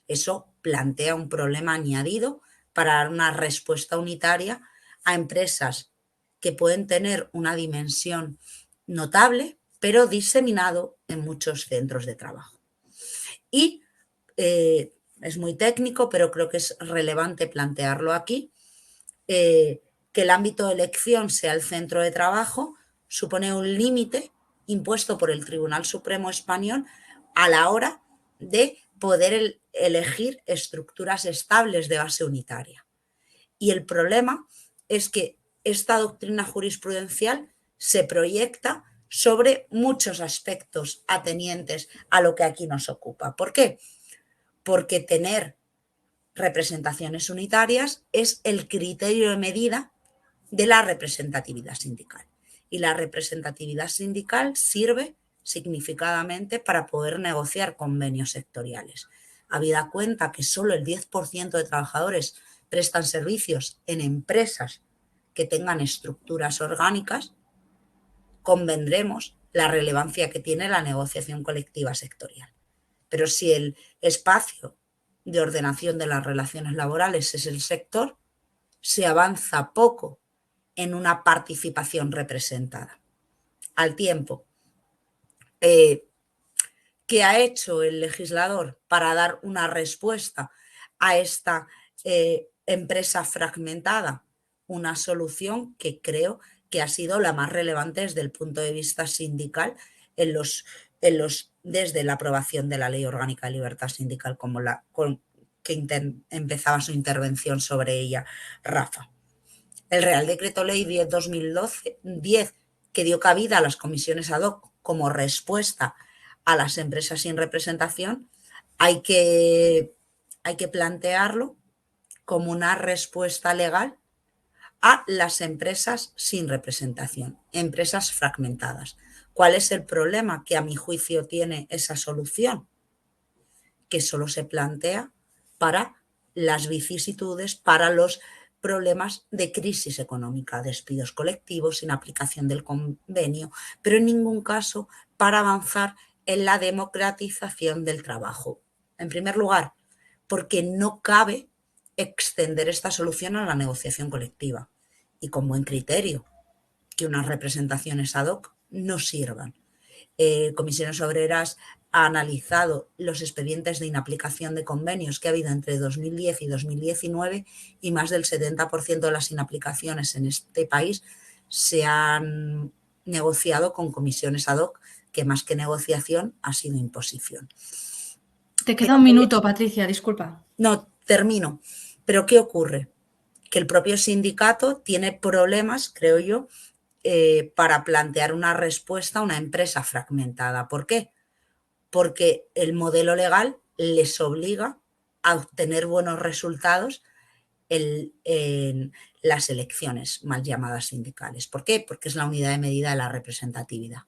Eso plantea un problema añadido para dar una respuesta unitaria a empresas que pueden tener una dimensión notable, pero diseminado en muchos centros de trabajo. Y es muy técnico, pero creo que es relevante plantearlo aquí, que el ámbito de elección sea el centro de trabajo supone un límite impuesto por el Tribunal Supremo Español a la hora de poder elegir estructuras estables de base unitaria. Y el problema es que esta doctrina jurisprudencial se proyecta sobre muchos aspectos atenientes a lo que aquí nos ocupa. ¿Por qué? Porque tener representaciones unitarias es el criterio de medida de la representatividad sindical. Y la representatividad sindical sirve significadamente para poder negociar convenios sectoriales. Habida cuenta que solo el 10% de trabajadores prestan servicios en empresas que tengan estructuras orgánicas, convendremos la relevancia que tiene la negociación colectiva sectorial. Pero si el espacio de ordenación de las relaciones laborales es el sector, se avanza poco en una participación representada. Al tiempo, ¿qué ha hecho el legislador para dar una respuesta a esta empresa fragmentada? Una solución que creo que ha sido la más relevante desde el punto de vista sindical desde la aprobación de la Ley Orgánica de Libertad Sindical, empezaba su intervención sobre ella, Rafa. El Real Decreto Ley 10/2010, que dio cabida a las comisiones ad hoc como respuesta a las empresas sin representación, hay que plantearlo como una respuesta legal a las empresas sin representación, empresas fragmentadas. ¿Cuál es el problema que a mi juicio tiene esa solución? Que solo se plantea para las vicisitudes, para los problemas de crisis económica, despidos colectivos, sin aplicación del convenio, pero en ningún caso para avanzar en la democratización del trabajo. En primer lugar, porque no cabe extender esta solución a la negociación colectiva y con buen criterio, que unas representaciones ad hoc no sirvan. Comisiones Obreras ha analizado los expedientes de inaplicación de convenios que ha habido entre 2010 y 2019 y más del 70% de las inaplicaciones en este país se han negociado con comisiones ad hoc, que más que negociación ha sido imposición. Te queda un minuto, Patricia, disculpa. No, termino. ¿Pero qué ocurre? Que el propio sindicato tiene problemas, creo yo, para plantear una respuesta a una empresa fragmentada. ¿Por qué? Porque el modelo legal les obliga a obtener buenos resultados en las elecciones mal llamadas sindicales. ¿Por qué? Porque es la unidad de medida de la representatividad.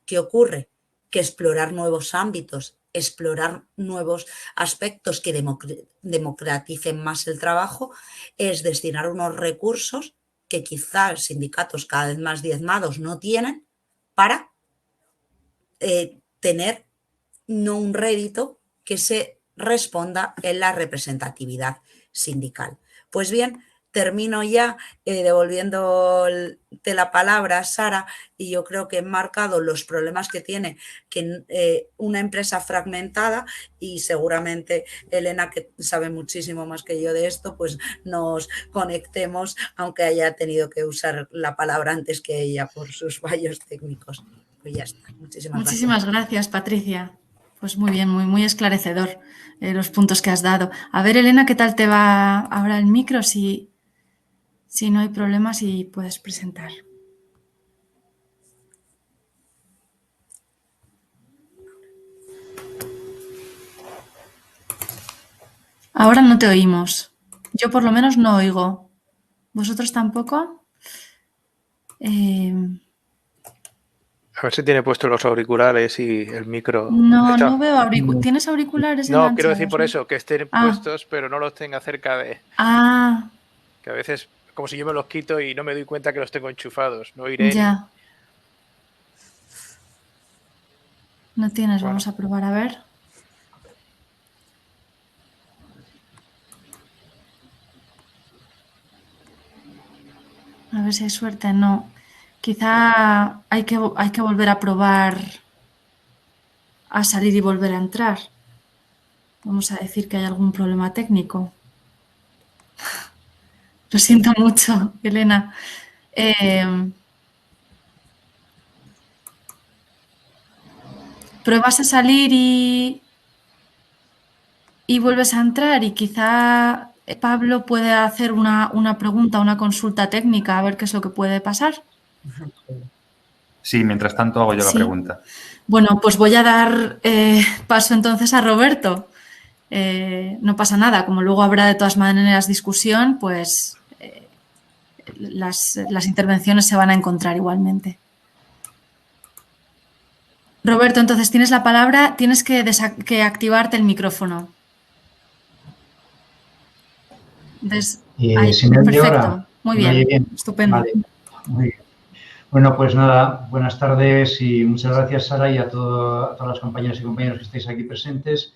¿Qué ocurre? Que explorar nuevos ámbitos, explorar nuevos aspectos que democraticen más el trabajo es destinar unos recursos que quizás sindicatos cada vez más diezmados no tienen para tener no un rédito que se responda en la representatividad sindical. Pues bien, termino ya devolviéndote la palabra a Sara, y yo creo que he marcado los problemas que tiene una empresa fragmentada, y seguramente Elena, que sabe muchísimo más que yo de esto, pues nos conectemos, aunque haya tenido que usar la palabra antes que ella por sus fallos técnicos. Pues ya está. Muchísimas gracias, Patricia. Pues muy bien, muy esclarecedor los puntos que has dado. A ver, Elena, ¿qué tal te va ahora el micro? Si no hay problemas y puedes presentar. Ahora no te oímos. Yo por lo menos no oigo. ¿Vosotros tampoco? A ver si tiene puestos los auriculares y el micro. No veo auriculares. ¿Tienes auriculares enganchados? No, quiero decir por eso, que estén puestos, pero no los tenga cerca de... Que a veces, como si yo me los quito y no me doy cuenta que los tengo enchufados. No iré. Ya. No tienes, bueno. Vamos a probar a ver. A ver si hay suerte. No. Quizá hay que volver a probar a salir y volver a entrar. Vamos a decir que hay algún problema técnico. Lo siento mucho, Elena. Pruebas a salir y vuelves a entrar, y quizá Pablo puede hacer una pregunta, una consulta técnica, a ver qué es lo que puede pasar. Sí, mientras tanto hago yo la pregunta. Bueno, pues voy a dar paso entonces a Roberto. No pasa nada, como luego habrá de todas maneras discusión, pues las intervenciones se van a encontrar igualmente. Roberto, entonces tienes la palabra, tienes que activarte el micrófono. ¿Se me oye ahora? Muy bien, estupendo. Vale. Muy bien. Bueno, pues nada, buenas tardes y muchas gracias, Sara, y a todas las compañeras y compañeros que estáis aquí presentes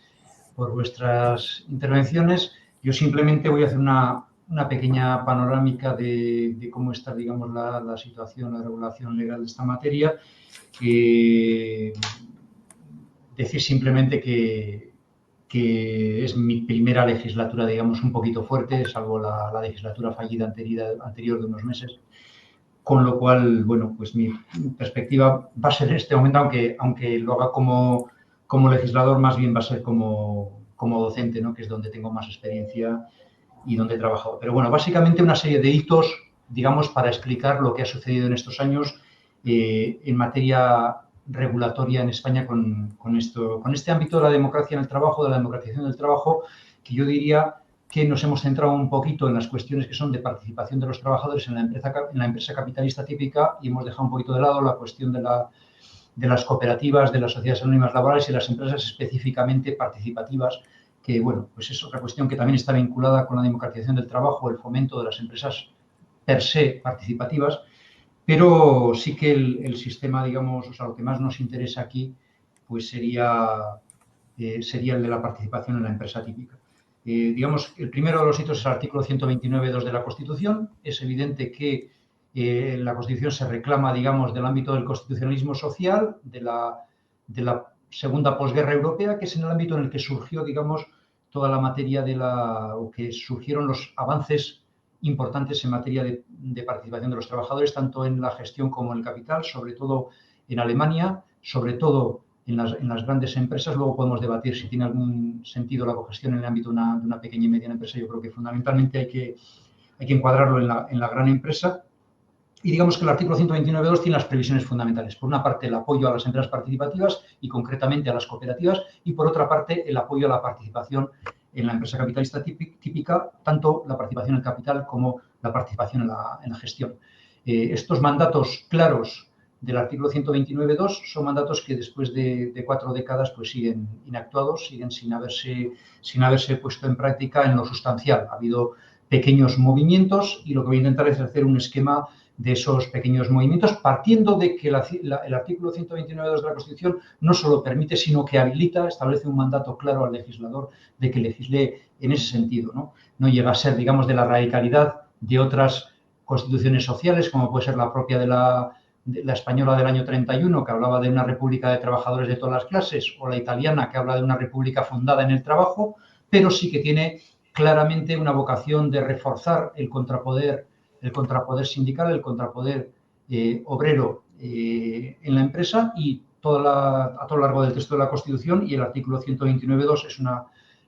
por vuestras intervenciones. Yo simplemente voy a hacer una una pequeña panorámica de cómo está, digamos, la situación, la regulación legal de esta materia. Decir simplemente que es mi primera legislatura, digamos, un poquito fuerte, salvo la legislatura fallida anterior de unos meses. Con lo cual, bueno, pues mi perspectiva va a ser en este momento, aunque lo haga como legislador, más bien va a ser como docente, ¿no? Que es donde tengo más experiencia y donde he trabajado. Pero bueno, básicamente una serie de hitos, digamos, para explicar lo que ha sucedido en estos años en materia regulatoria en España con este ámbito de la democracia en el trabajo, de la democratización del trabajo, que yo diría que nos hemos centrado un poquito en las cuestiones que son de participación de los trabajadores en la empresa capitalista típica y hemos dejado un poquito de lado la cuestión de las cooperativas, de las sociedades anónimas laborales y las empresas específicamente participativas, que, bueno, pues es otra cuestión que también está vinculada con la democratización del trabajo, el fomento de las empresas per se participativas, pero sí que el sistema, digamos, o sea, lo que más nos interesa aquí, pues sería el de la participación en la empresa típica. Digamos, el primero de los hitos es el artículo 129.2 de la Constitución. Es evidente que la Constitución se reclama, digamos, del ámbito del constitucionalismo social, de la segunda posguerra europea, que es en el ámbito en el que surgió, digamos, toda la materia o que surgieron los avances importantes en materia de participación de los trabajadores, tanto en la gestión como en el capital, sobre todo en Alemania, sobre todo en las grandes empresas. Luego podemos debatir si tiene algún sentido la cogestión en el ámbito de una pequeña y mediana empresa. Yo creo que fundamentalmente hay que encuadrarlo en la gran empresa. Y digamos que el artículo 129.2 tiene las previsiones fundamentales. Por una parte, el apoyo a las empresas participativas y concretamente a las cooperativas, y por otra parte, el apoyo a la participación en la empresa capitalista típica, tanto la participación en el capital como la participación en la gestión. Estos mandatos claros del artículo 129.2 son mandatos que después de 4 décadas pues siguen inactuados, siguen sin haberse puesto en práctica en lo sustancial. Ha habido pequeños movimientos y lo que voy a intentar es hacer un esquema de esos pequeños movimientos, partiendo de que el artículo 129.2 de la Constitución no solo permite, sino que habilita, establece un mandato claro al legislador de que legisle en ese sentido, ¿no? No llega a ser, digamos, de la radicalidad de otras constituciones sociales, como puede ser la propia de la española del año 31, que hablaba de una república de trabajadores de todas las clases, o la italiana, que habla de una república fundada en el trabajo, pero sí que tiene claramente una vocación de reforzar el contrapoder sindical, el contrapoder obrero en la empresa, y a todo lo largo del texto de la Constitución, y el artículo 129.2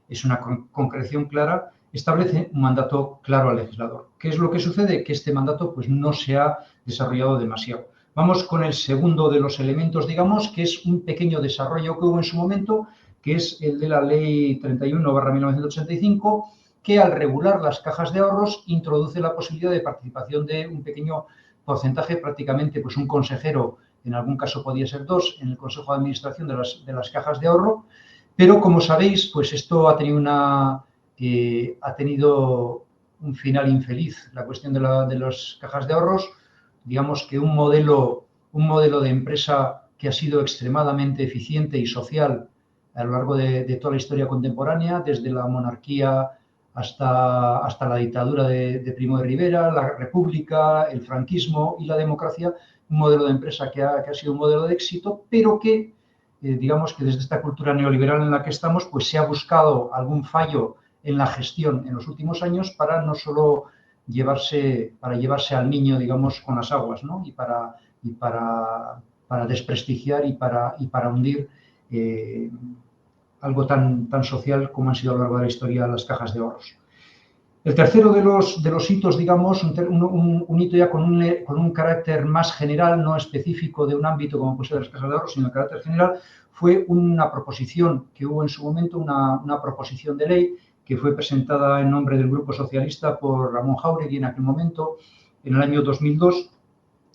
es una concreción clara, establece un mandato claro al legislador. ¿Qué es lo que sucede? Que este mandato pues, no se ha desarrollado demasiado. Vamos con el segundo de los elementos, digamos, que es un pequeño desarrollo que hubo en su momento, que es el de la Ley 31/1985, que al regular las cajas de ahorros introduce la posibilidad de participación de un pequeño porcentaje, prácticamente pues un consejero, en algún caso podía ser 2, en el Consejo de Administración de las cajas de ahorro, pero como sabéis, pues esto ha tenido un final infeliz, la cuestión de las cajas de ahorros. Digamos que un modelo de empresa que ha sido extremadamente eficiente y social a lo largo de toda la historia contemporánea, desde la monarquía hasta la dictadura de Primo de Rivera, la república, el franquismo y la democracia, un modelo de empresa que ha sido un modelo de éxito, pero que, digamos que desde esta cultura neoliberal en la que estamos, pues se ha buscado algún fallo en la gestión en los últimos años para no solo llevarse al niño, digamos, con las aguas, ¿no? y para desprestigiar y para hundir algo tan social como han sido a lo largo de la historia las cajas de ahorros. El tercero de los hitos, digamos, un hito ya con un carácter más general, no específico de un ámbito como puede ser las cajas de ahorros, sino de carácter general, fue una proposición que hubo en su momento, una proposición de ley que fue presentada en nombre del Grupo Socialista por Ramón Jáuregui en aquel momento, en el año 2002,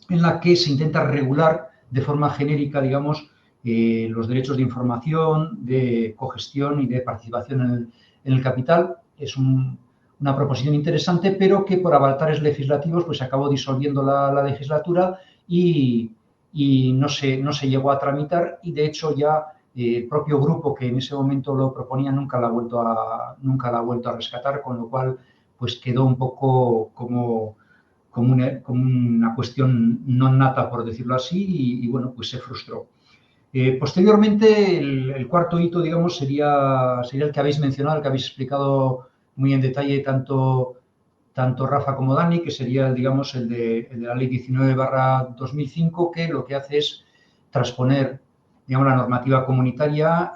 en la que se intenta regular de forma genérica, digamos, los derechos de información, de cogestión y de participación en el capital. Es una proposición interesante, pero que por avatares legislativos pues acabó disolviendo la legislatura y no se llegó a tramitar, y de hecho ya el propio grupo que en ese momento lo proponía nunca la ha vuelto a rescatar, con lo cual pues quedó un poco como una cuestión no nata, por decirlo así, y bueno, pues se frustró. Posteriormente, el cuarto hito, digamos, sería el que habéis mencionado, el que habéis explicado muy en detalle tanto Rafa como Dani, que sería, digamos, el de la Ley 19/2005, que lo que hace es transponer, digamos, la normativa comunitaria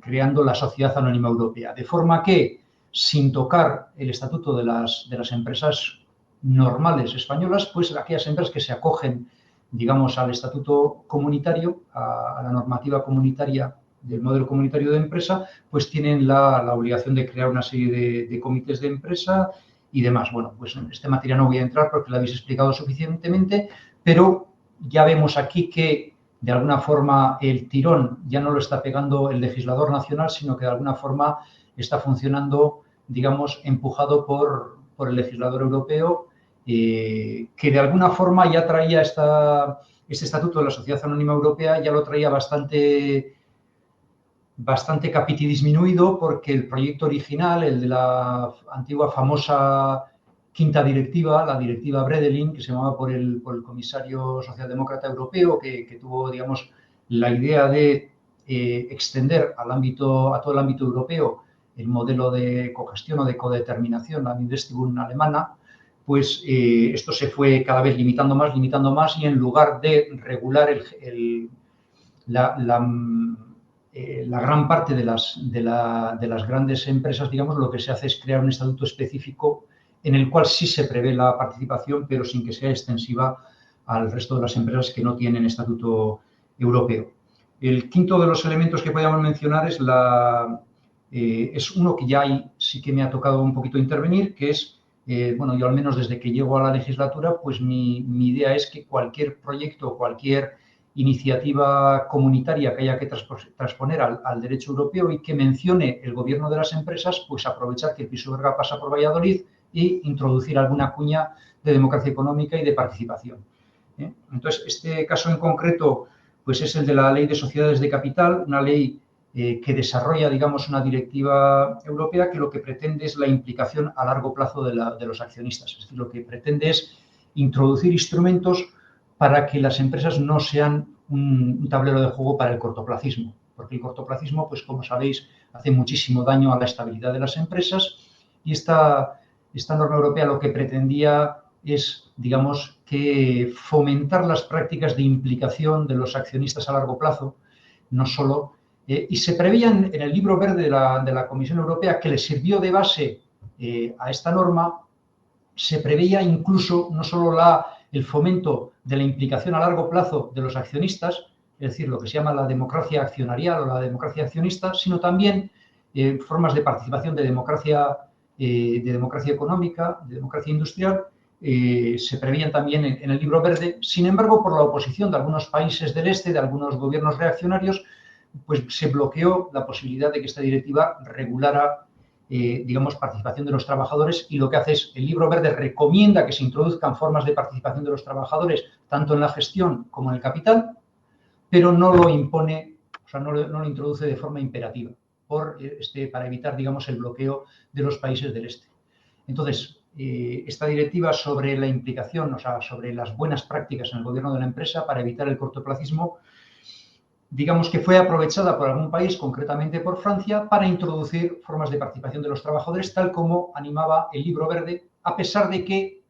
creando la Sociedad Anónima Europea, de forma que, sin tocar el estatuto de las empresas normales españolas, pues aquellas empresas que se acogen, digamos, al estatuto comunitario, a la normativa comunitaria del modelo comunitario de empresa, pues tienen la obligación de crear una serie de comités de empresa y demás. Bueno, pues en este materia no voy a entrar porque lo habéis explicado suficientemente, pero ya vemos aquí que de alguna forma el tirón ya no lo está pegando el legislador nacional, sino que de alguna forma está funcionando, digamos, empujado por el legislador europeo, que de alguna forma ya traía este estatuto de la Sociedad Anónima Europea, ya lo traía bastante capitidisminuido, porque el proyecto original, el de la antigua famosa quinta directiva, la directiva Bredelin, que se llamaba por el comisario socialdemócrata europeo, que tuvo, digamos, la idea de extender a todo el ámbito europeo el modelo de cogestión o de codeterminación, la Mindestibung alemana, pues esto se fue cada vez limitando más, y en lugar de regular la gran parte de las grandes empresas, digamos, lo que se hace es crear un estatuto específico en el cual sí se prevé la participación, pero sin que sea extensiva al resto de las empresas que no tienen estatuto europeo. El quinto de los elementos que podríamos mencionar es uno que ya sí que me ha tocado un poquito intervenir, que es, bueno, yo al menos desde que llego a la legislatura, pues mi idea es que cualquier proyecto, cualquier iniciativa comunitaria que haya que transponer al derecho europeo y que mencione el gobierno de las empresas, pues aprovechar que el Pisuerga pasa por Valladolid y introducir alguna cuña de democracia económica y de participación. Entonces, este caso en concreto, pues es el de la Ley de Sociedades de Capital, una ley que desarrolla, digamos, una directiva europea que lo que pretende es la implicación a largo plazo de los accionistas. Es decir, lo que pretende es introducir instrumentos para que las empresas no sean un tablero de juego para el cortoplacismo, porque el cortoplacismo, pues como sabéis, hace muchísimo daño a la estabilidad de las empresas, y esta norma europea lo que pretendía es, digamos, que fomentar las prácticas de implicación de los accionistas a largo plazo, no solo, y se preveían en el libro verde de la Comisión Europea, que le sirvió de base a esta norma, se preveía incluso no solo el fomento de la implicación a largo plazo de los accionistas, es decir, lo que se llama la democracia accionarial o la democracia accionista, sino también formas de participación de democracia económica, de democracia industrial, se preveían también en el libro verde. Sin embargo, por la oposición de algunos países del este, de algunos gobiernos reaccionarios, pues se bloqueó la posibilidad de que esta directiva regulara, digamos, participación de los trabajadores, y lo que hace es, el libro verde recomienda que se introduzcan formas de participación de los trabajadores, tanto en la gestión como en el capital, pero no lo impone, o sea, no lo introduce de forma imperativa, para evitar, digamos, el bloqueo de los países del este. Entonces, esta directiva sobre la implicación, o sea, sobre las buenas prácticas en el gobierno de la empresa para evitar el cortoplacismo, digamos que fue aprovechada por algún país, concretamente por Francia, para introducir formas de participación de los trabajadores, tal como animaba el libro verde, a pesar de que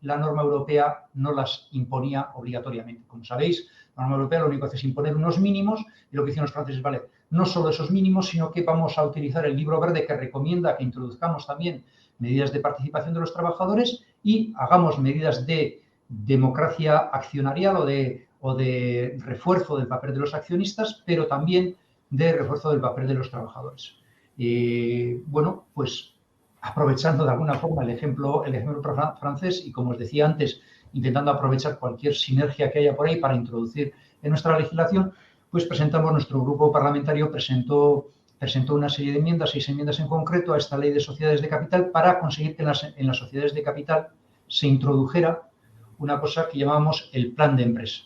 la norma europea no las imponía obligatoriamente. Como sabéis, la norma europea lo único que hace es imponer unos mínimos, y lo que hicieron los franceses, vale, no solo esos mínimos, sino que vamos a utilizar el libro verde, que recomienda que introduzcamos también medidas de participación de los trabajadores y hagamos medidas de democracia accionarial o de refuerzo del papel de los accionistas, pero también de refuerzo del papel de los trabajadores. Bueno, pues aprovechando de alguna forma el ejemplo francés, y como os decía antes, intentando aprovechar cualquier sinergia que haya por ahí para introducir en nuestra legislación, pues nuestro grupo parlamentario presentó una serie de enmiendas, 6 enmiendas en concreto, a esta ley de sociedades de capital, para conseguir que en las sociedades de capital se introdujera una cosa que llamamos el plan de empresa.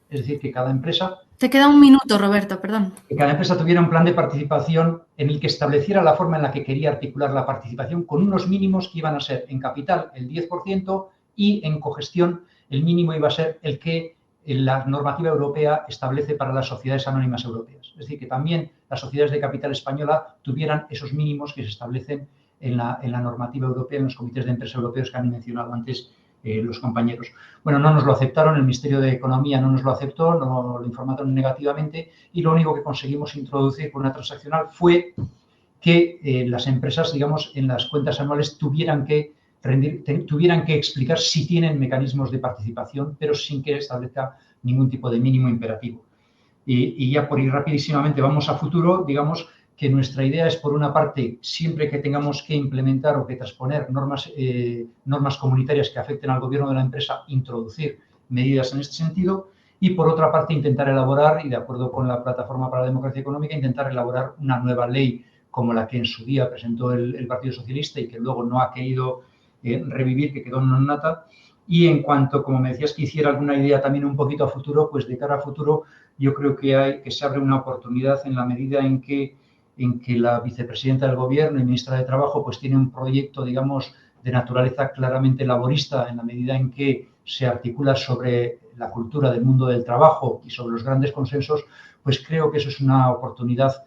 Es decir, que cada empresa Te queda un minuto, Roberto, perdón. Que cada empresa tuviera un plan de participación en el que estableciera la forma en la que quería articular la participación con unos mínimos que iban a ser en capital el 10% y en cogestión el mínimo iba a ser el que la normativa europea establece para las sociedades anónimas europeas. Es decir, que también las sociedades de capital española tuvieran esos mínimos que se establecen en la normativa europea, en los comités de empresas europeos que han mencionado antes los compañeros. Bueno, no nos lo aceptaron, el Ministerio de Economía no nos lo aceptó, no lo informaron negativamente y lo único que conseguimos introducir con una transaccional fue que las empresas, digamos, en las cuentas anuales tuvieran que explicar si tienen mecanismos de participación, pero sin que establezca ningún tipo de mínimo imperativo. Y ya por ir rapidísimamente vamos a futuro, digamos que nuestra idea es, por una parte, siempre que tengamos que implementar o que transponer normas comunitarias que afecten al gobierno de la empresa, introducir medidas en este sentido y, por otra parte, intentar elaborar, y de acuerdo con la Plataforma para la Democracia Económica, intentar elaborar una nueva ley como la que en su día presentó el Partido Socialista y que luego no ha querido revivir, que quedó non nata. Y en cuanto, como me decías, que hiciera alguna idea también un poquito a futuro, pues de cara a futuro yo creo que se abre una oportunidad en la medida en que la vicepresidenta del Gobierno y ministra de Trabajo pues tiene un proyecto, digamos, de naturaleza claramente laborista, en la medida en que se articula sobre la cultura del mundo del trabajo y sobre los grandes consensos, pues creo que eso es una oportunidad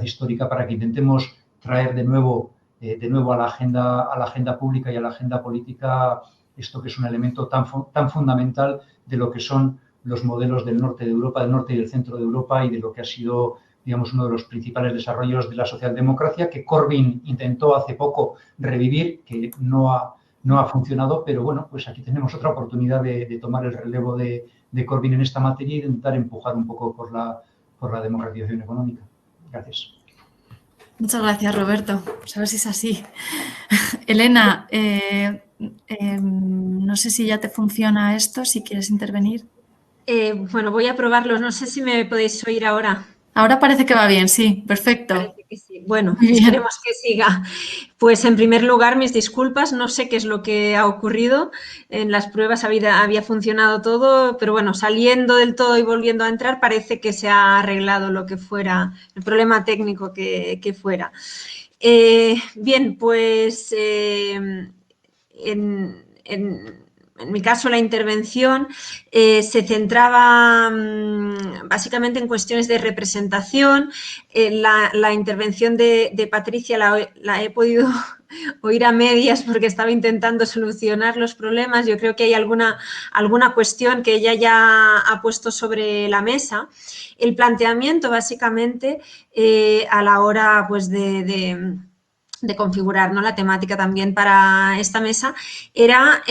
histórica para que intentemos traer de nuevo a la agenda pública y a la agenda política esto que es un elemento tan fundamental de lo que son los modelos del norte de Europa, del norte y del centro de Europa y de lo que ha sido, digamos, uno de los principales desarrollos de la socialdemocracia que Corbyn intentó hace poco revivir, que no ha funcionado, pero bueno, pues aquí tenemos otra oportunidad de tomar el relevo de Corbyn en esta materia y de intentar empujar un poco por la democratización económica. Gracias. Muchas gracias, Roberto. Pues a ver si es así. Elena, no sé si ya te funciona esto, si quieres intervenir. Bueno, voy a probarlo. No sé si me podéis oír ahora. Ahora parece que va bien, sí, perfecto. Parece que sí. Bueno, esperemos que siga. Pues en primer lugar, mis disculpas. No sé qué es lo que ha ocurrido. En las pruebas había funcionado todo, pero bueno, saliendo del todo y volviendo a entrar, parece que se ha arreglado lo que fuera, el problema técnico que fuera. Bien, pues en mi caso, la intervención se centraba básicamente en cuestiones de representación. La intervención de Patricia la he podido oír a medias porque estaba intentando solucionar los problemas. Yo creo que hay alguna cuestión que ella ya ha puesto sobre la mesa. El planteamiento, básicamente, a la hora pues, de configurar, ¿no?, la temática también para esta mesa, era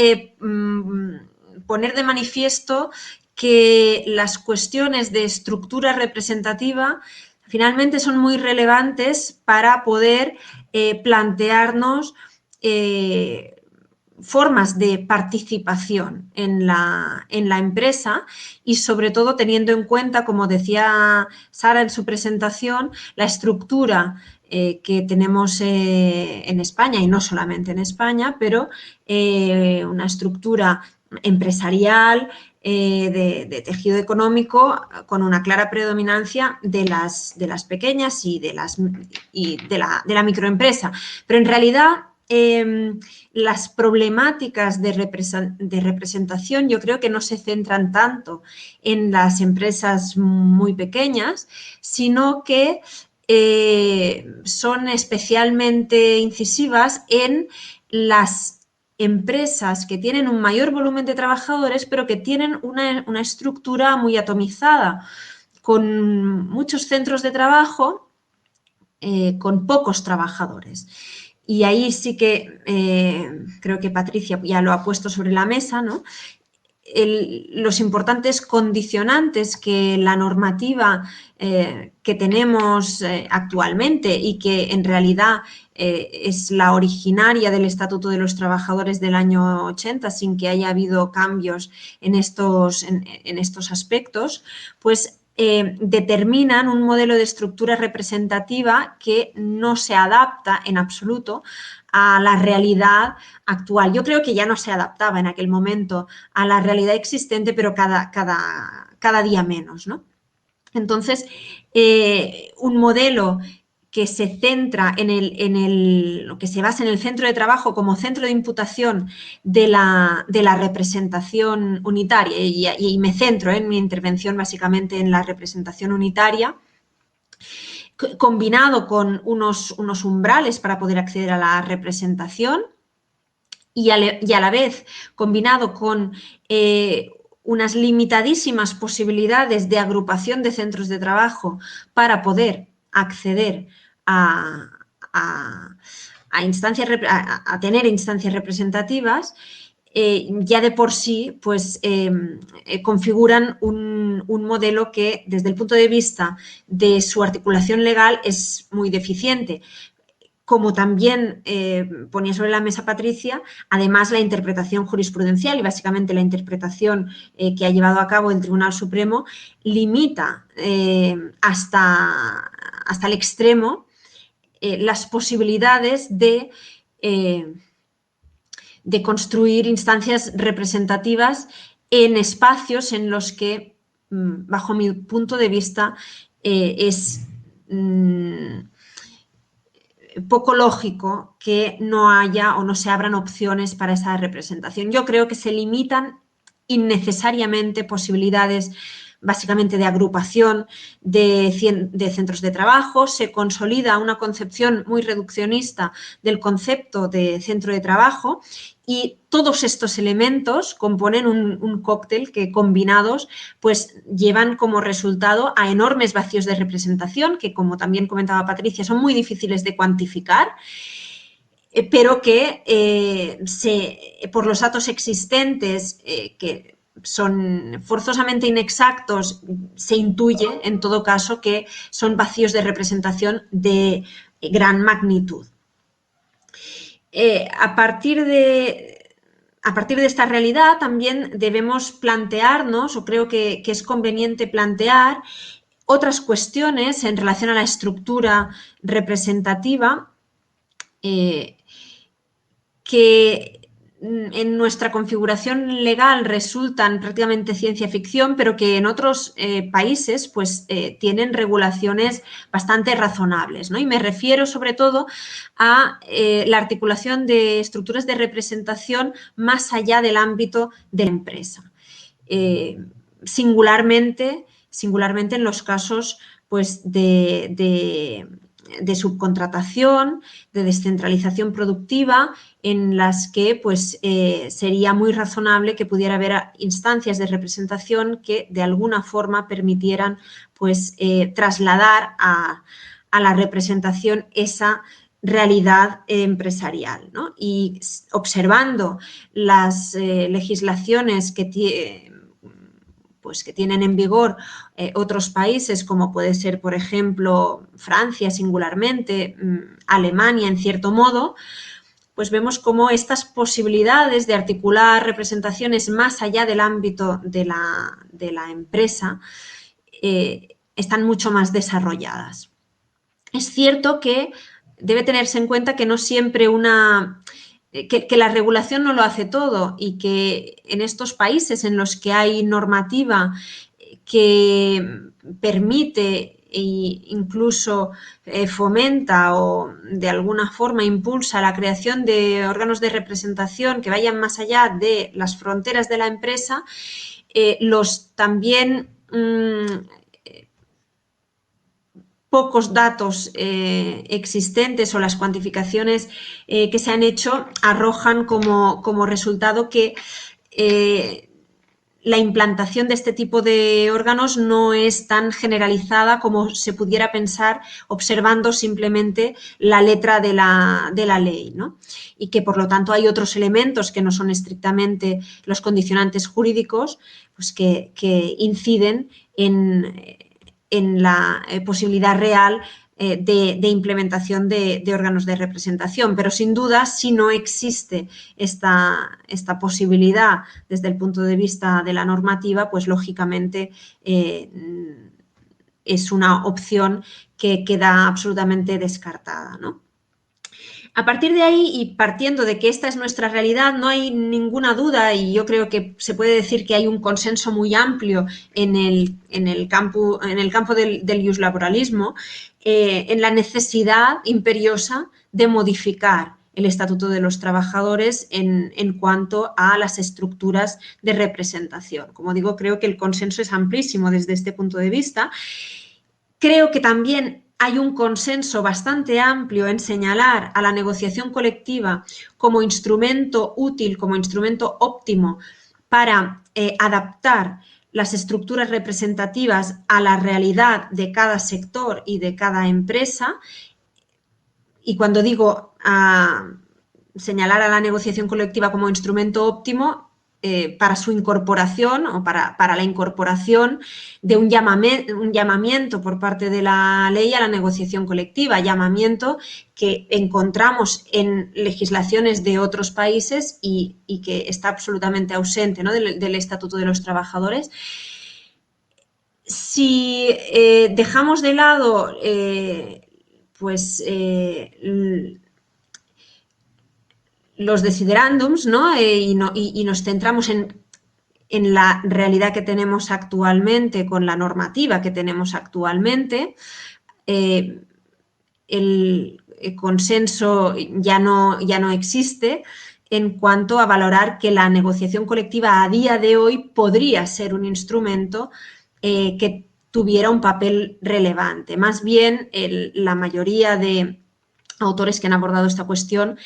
poner de manifiesto que las cuestiones de estructura representativa finalmente son muy relevantes para poder plantearnos formas de participación en la empresa y, sobre todo, teniendo en cuenta, como decía Sara en su presentación, la estructura que tenemos en España, y no solamente en España, pero una estructura empresarial de tejido económico con una clara predominancia de las pequeñas y de la microempresa. Pero en realidad las problemáticas de representación yo creo que no se centran tanto en las empresas muy pequeñas, sino que son especialmente incisivas en las empresas que tienen un mayor volumen de trabajadores, pero que tienen una estructura muy atomizada, con muchos centros de trabajo, con pocos trabajadores. Y ahí sí que creo que Patricia ya lo ha puesto sobre la mesa, ¿no? Los importantes condicionantes que la normativa que tenemos actualmente y que en realidad es la originaria del Estatuto de los Trabajadores del año 80, sin que haya habido cambios en estos aspectos, pues determinan un modelo de estructura representativa que no se adapta en absoluto a la realidad actual. Yo creo que ya no se adaptaba en aquel momento a la realidad existente, pero cada día menos, ¿no? Entonces, un modelo que se centra lo que se basa en el centro de trabajo como centro de imputación de la representación unitaria, y me centro en mi intervención básicamente en la representación unitaria, combinado con unos umbrales para poder acceder a la representación y a la vez combinado con unas limitadísimas posibilidades de agrupación de centros de trabajo para poder acceder a tener instancias representativas, ya de por sí pues, configuran un modelo que desde el punto de vista de su articulación legal es muy deficiente. Como también ponía sobre la mesa Patricia, además la interpretación jurisprudencial y básicamente la interpretación que ha llevado a cabo el Tribunal Supremo limita hasta el extremo las posibilidades de construir instancias representativas en espacios en los que, bajo mi punto de vista, es poco lógico que no haya o no se abran opciones para esa representación. Yo creo que se limitan innecesariamente posibilidades básicamente de agrupación de centros de trabajo, se consolida una concepción muy reduccionista del concepto de centro de trabajo y todos estos elementos componen un cóctel que combinados pues llevan como resultado a enormes vacíos de representación que, como también comentaba Patricia, son muy difíciles de cuantificar, pero que por los datos existentes que son forzosamente inexactos, se intuye, en todo caso, que son vacíos de representación de gran magnitud. A partir de esta realidad también debemos plantearnos, o creo que es conveniente plantear, otras cuestiones en relación a la estructura representativa que en nuestra configuración legal resultan prácticamente ciencia ficción, pero que en otros países pues, tienen regulaciones bastante razonables, ¿no? Y me refiero sobre todo a la articulación de estructuras de representación más allá del ámbito de la empresa. Singularmente en los casos pues, de subcontratación, de descentralización productiva, en las que pues, sería muy razonable que pudiera haber instancias de representación que de alguna forma permitieran pues, trasladar a la representación esa realidad empresarial, ¿no? Y observando las legislaciones que tienen en vigor otros países, como puede ser, por ejemplo, Francia singularmente, Alemania en cierto modo, pues vemos cómo estas posibilidades de articular representaciones más allá del ámbito de la empresa están mucho más desarrolladas. Es cierto que debe tenerse en cuenta que no siempre que la regulación no lo hace todo y que en estos países en los que hay normativa que permite e incluso fomenta o de alguna forma impulsa la creación de órganos de representación que vayan más allá de las fronteras de la empresa, los también pocos datos existentes o las cuantificaciones que se han hecho arrojan como resultado que la implantación de este tipo de órganos no es tan generalizada como se pudiera pensar observando simplemente la letra de la ley, ¿no? Y que, por lo tanto, hay otros elementos que no son estrictamente los condicionantes jurídicos, pues que inciden en la posibilidad real de implementación de órganos de representación. Pero, sin duda, si no existe esta posibilidad desde el punto de vista de la normativa, pues, lógicamente, es una opción que queda absolutamente descartada, ¿no? A partir de ahí y partiendo de que esta es nuestra realidad, no hay ninguna duda y yo creo que se puede decir que hay un consenso muy amplio en el campo del iuslaboralismo, en la necesidad imperiosa de modificar el Estatuto de los Trabajadores en cuanto a las estructuras de representación. Como digo, creo que el consenso es amplísimo desde este punto de vista. Creo que también hay un consenso bastante amplio en señalar a la negociación colectiva como instrumento útil, como instrumento óptimo para adaptar las estructuras representativas a la realidad de cada sector y de cada empresa. Y cuando digo señalar a la negociación colectiva como instrumento óptimo, para su incorporación o para la incorporación de un llamamiento por parte de la ley a la negociación colectiva, llamamiento que encontramos en legislaciones de otros países y que está absolutamente ausente, ¿no?, del Estatuto de los Trabajadores. Si dejamos de lado los desiderandums, ¿no?, y nos centramos en la realidad que tenemos actualmente, con la normativa que tenemos actualmente, el consenso ya no existe en cuanto a valorar que la negociación colectiva a día de hoy podría ser un instrumento que tuviera un papel relevante. Más bien, la mayoría de autores que han abordado esta cuestión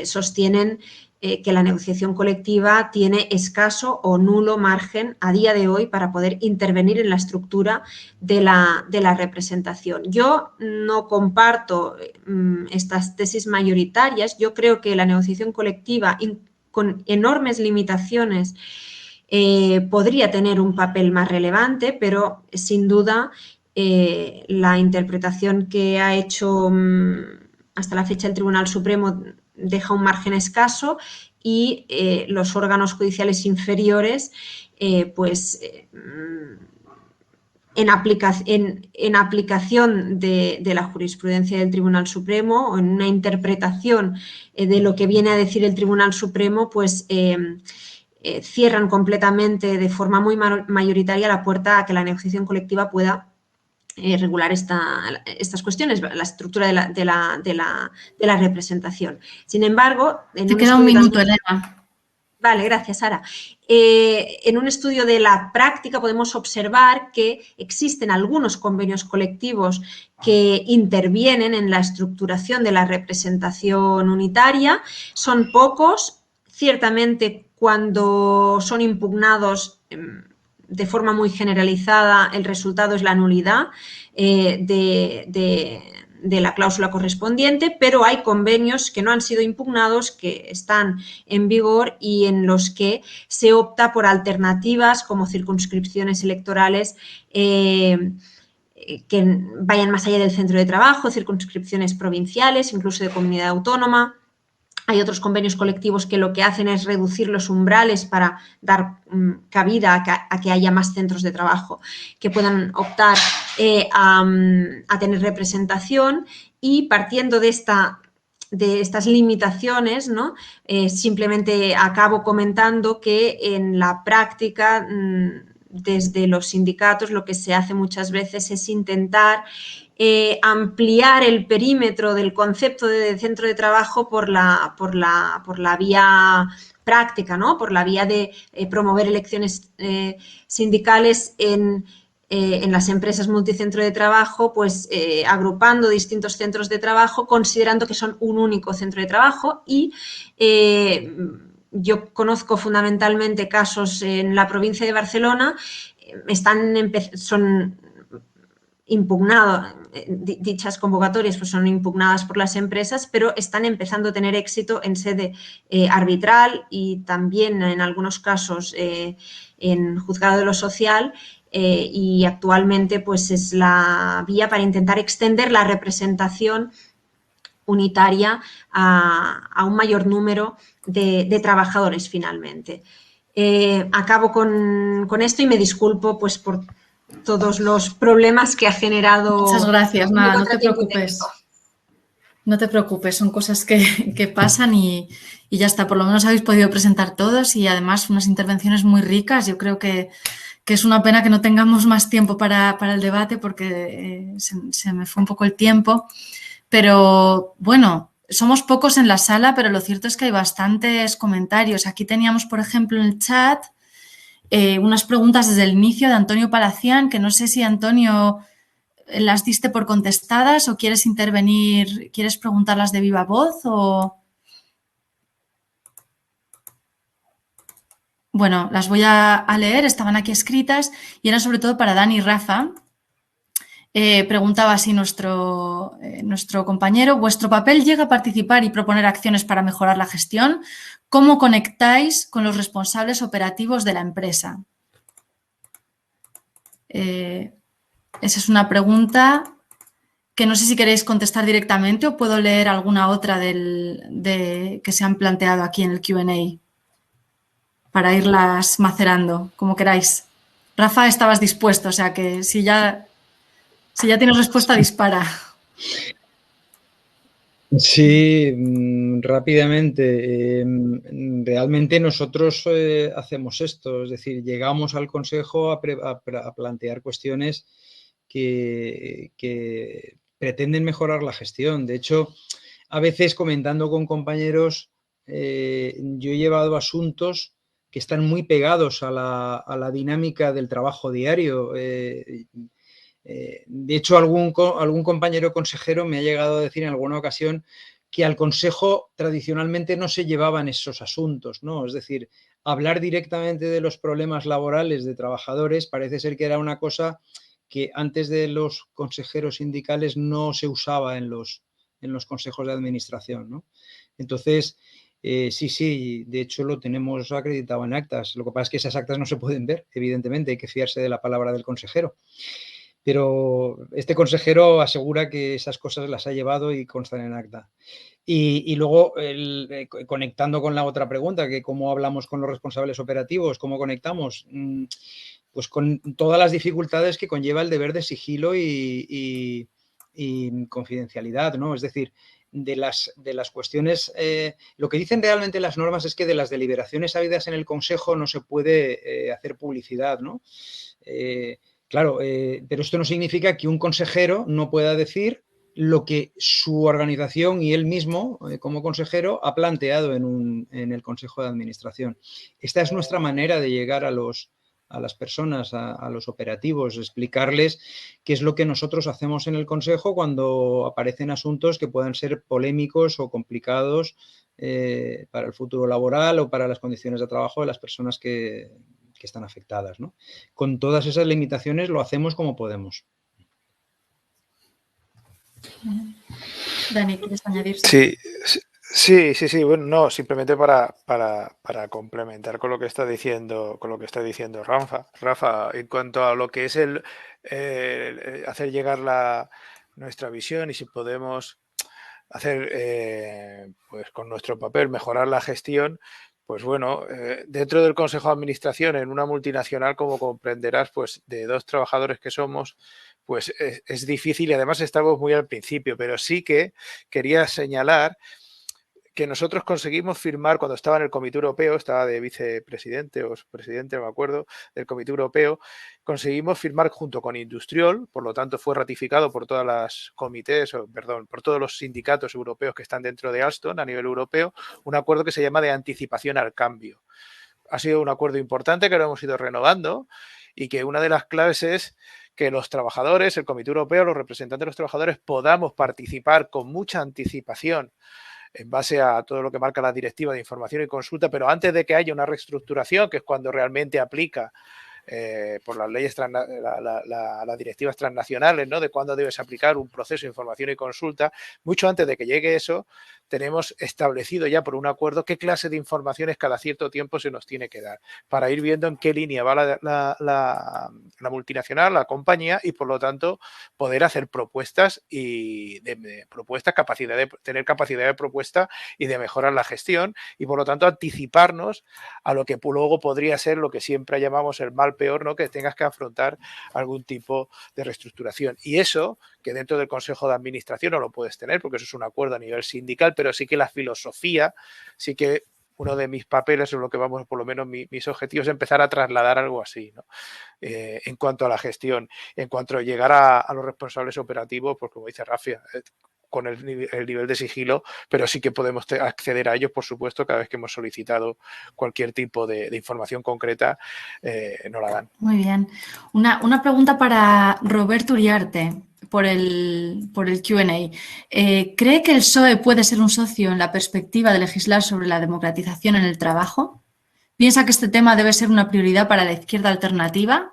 sostienen que la negociación colectiva tiene escaso o nulo margen a día de hoy para poder intervenir en la estructura de la representación. Yo no comparto estas tesis mayoritarias. Yo creo que la negociación colectiva, con enormes limitaciones, podría tener un papel más relevante, pero sin duda la interpretación que ha hecho hasta la fecha el Tribunal Supremo deja un margen escaso y los órganos judiciales inferiores en aplicación de la jurisprudencia del Tribunal Supremo o en una interpretación de lo que viene a decir el Tribunal Supremo, cierran completamente de forma muy mayoritaria la puerta a que la negociación colectiva pueda regular estas cuestiones, la estructura de la representación. Sin embargo, te queda un minuto, Elena. Vale, gracias, Sara. En un estudio de la práctica podemos observar que existen algunos convenios colectivos que intervienen en la estructuración de la representación unitaria. Son pocos, ciertamente cuando son impugnados de forma muy generalizada, el resultado es la nulidad de la cláusula correspondiente, pero hay convenios que no han sido impugnados, que están en vigor y en los que se opta por alternativas como circunscripciones electorales que vayan más allá del centro de trabajo, circunscripciones provinciales, incluso de comunidad autónoma. Hay otros convenios colectivos que lo que hacen es reducir los umbrales para dar cabida a que haya más centros de trabajo que puedan optar a tener representación, y partiendo de estas limitaciones, ¿no? Simplemente acabo comentando que en la práctica, desde los sindicatos, lo que se hace muchas veces es intentar ampliar el perímetro del concepto de centro de trabajo por la vía práctica, ¿no? Por la vía de promover elecciones sindicales en las empresas multicentro de trabajo, agrupando distintos centros de trabajo, considerando que son un único centro de trabajo. Y yo conozco fundamentalmente casos en la provincia de Barcelona, son impugnados, dichas convocatorias son impugnadas por las empresas, pero están empezando a tener éxito en sede arbitral y también en algunos casos en juzgado de lo social, y actualmente es la vía para intentar extender la representación unitaria a un mayor número de trabajadores finalmente. Acabo con esto y me disculpo por todos los problemas que ha generado. Muchas gracias, nada, no te preocupes. No te preocupes, son cosas que pasan y ya está. Por lo menos habéis podido presentar todos y además unas intervenciones muy ricas. Yo creo que es una pena que no tengamos más tiempo para el debate porque se me fue un poco el tiempo. Pero bueno, somos pocos en la sala, pero lo cierto es que hay bastantes comentarios. Aquí teníamos, por ejemplo, en el chat unas preguntas desde el inicio de Antonio Palacián, que no sé si, Antonio, las diste por contestadas o quieres intervenir, quieres preguntarlas de viva voz o... Bueno, las voy a leer, estaban aquí escritas y eran sobre todo para Dani y Rafa. Preguntaba así nuestro compañero, ¿vuestro papel llega a participar y proponer acciones para mejorar la gestión? ¿Cómo conectáis con los responsables operativos de la empresa? Esa es una pregunta que no sé si queréis contestar directamente o puedo leer alguna otra que se han planteado aquí en el Q&A para irlas macerando, como queráis. Rafa, estabas dispuesto, o sea que si ya tienes respuesta, dispara. Sí, rápidamente. Realmente nosotros hacemos esto, es decir, llegamos al Consejo a plantear cuestiones que pretenden mejorar la gestión. De hecho, a veces comentando con compañeros, yo he llevado asuntos que están muy pegados a la dinámica del trabajo diario. De hecho, algún compañero consejero me ha llegado a decir en alguna ocasión que al Consejo tradicionalmente no se llevaban esos asuntos, ¿no? Es decir, hablar directamente de los problemas laborales de trabajadores parece ser que era una cosa que antes de los consejeros sindicales no se usaba en los consejos de administración, ¿no? Entonces, sí, de hecho lo tenemos acreditado en actas. Lo que pasa es que esas actas no se pueden ver, evidentemente, hay que fiarse de la palabra del consejero. Pero este consejero asegura que esas cosas las ha llevado y constan en acta. Y luego, conectando con la otra pregunta, que cómo hablamos con los responsables operativos, cómo conectamos, pues con todas las dificultades que conlleva el deber de sigilo y confidencialidad, ¿no? Es decir, de las cuestiones, lo que dicen realmente las normas es que de las deliberaciones habidas en el Consejo no se puede hacer publicidad, ¿no? Claro, pero esto no significa que un consejero no pueda decir lo que su organización y él mismo, como consejero, ha planteado en el Consejo de Administración. Esta es nuestra manera de llegar a las personas, a los operativos, explicarles qué es lo que nosotros hacemos en el Consejo cuando aparecen asuntos que puedan ser polémicos o complicados para el futuro laboral o para las condiciones de trabajo de las personas que están afectadas, ¿no? Con todas esas limitaciones lo hacemos como podemos. Dani, ¿quieres añadir? Sí. Bueno, no, simplemente para complementar con lo que está diciendo Rafa, en cuanto a lo que es el hacer llegar nuestra visión y si podemos hacer pues con nuestro papel mejorar la gestión. Pues bueno, dentro del Consejo de Administración, en una multinacional, como comprenderás, pues de 2 trabajadores que somos, pues es difícil y además estamos muy al principio, pero sí que quería señalar que nosotros conseguimos firmar cuando estaba en el Comité Europeo, estaba de vicepresidente o presidente, no me acuerdo, del Comité Europeo, conseguimos firmar junto con Industriol, por lo tanto fue ratificado por todas las comités, por todos los sindicatos europeos que están dentro de Alstom a nivel europeo, un acuerdo que se llama de anticipación al cambio. Ha sido un acuerdo importante que lo hemos ido renovando y que una de las claves es que los trabajadores, el Comité Europeo, los representantes de los trabajadores podamos participar con mucha anticipación en base a todo lo que marca la Directiva de Información y Consulta, pero antes de que haya una reestructuración, que es cuando realmente aplica por las leyes, las directivas transnacionales, ¿no? De cuándo debes aplicar un proceso de información y consulta, mucho antes de que llegue eso, tenemos establecido ya por un acuerdo qué clase de informaciones cada cierto tiempo se nos tiene que dar, para ir viendo en qué línea va la multinacional, la compañía, y por lo tanto poder hacer propuestas y tener capacidad de propuesta y de mejorar la gestión, y por lo tanto anticiparnos a lo que luego podría ser lo que siempre llamamos el mal peor, ¿no? Que tengas que afrontar algún tipo de reestructuración. Y eso, que dentro del Consejo de Administración no lo puedes tener, porque eso es un acuerdo a nivel sindical, pero sí que la filosofía, sí que uno de mis papeles, o lo que vamos, por lo menos mis objetivos, es empezar a trasladar algo así, ¿no? En cuanto a la gestión, en cuanto a llegar a los responsables operativos, pues como dice Rafa, con el nivel de sigilo, pero sí que podemos acceder a ellos, por supuesto, cada vez que hemos solicitado cualquier tipo de información concreta, nos la dan. Muy bien. Una pregunta para Roberto Uriarte por el Q&A. ¿Cree que el PSOE puede ser un socio en la perspectiva de legislar sobre la democratización en el trabajo? ¿Piensa que este tema debe ser una prioridad para la izquierda alternativa?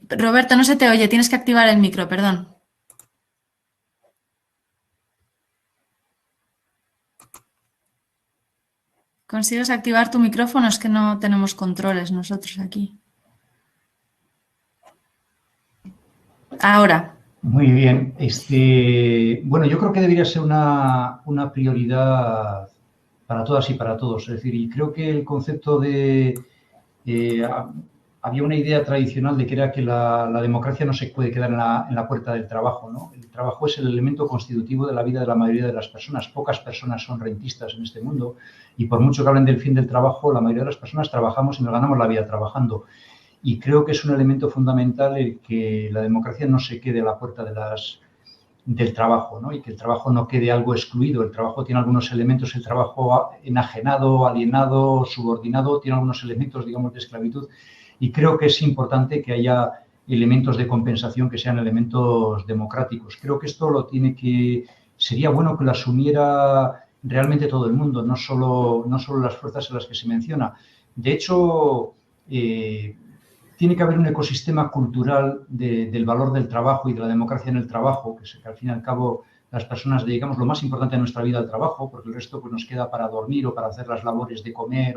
Roberto, no se te oye, tienes que activar el micro, perdón. ¿Consigues activar tu micrófono? Es que no tenemos controles nosotros aquí. Ahora. Muy bien. Bueno, yo creo que debería ser una prioridad para todas y para todos. Es decir, y creo que el concepto de... había una idea tradicional de que era que la democracia no se puede quedar en la puerta del trabajo, ¿no? El trabajo es el elemento constitutivo de la vida de la mayoría de las personas. Pocas personas son rentistas en este mundo y por mucho que hablen del fin del trabajo, la mayoría de las personas trabajamos y nos ganamos la vida trabajando. Y creo que es un elemento fundamental el que la democracia no se quede a la puerta del trabajo, ¿no? Y que el trabajo no quede algo excluido. El trabajo tiene algunos elementos, el trabajo enajenado, alienado, subordinado, tiene algunos elementos, digamos, de esclavitud. Y creo que es importante que haya elementos de compensación que sean elementos democráticos. Creo que esto sería bueno que lo asumiera realmente todo el mundo, no solo las fuerzas en las que se menciona. De hecho, tiene que haber un ecosistema cultural del valor del trabajo y de la democracia en el trabajo, que al fin y al cabo las personas dedicamos lo más importante de nuestra vida al trabajo, porque el resto pues, nos queda para dormir o para hacer las labores de comer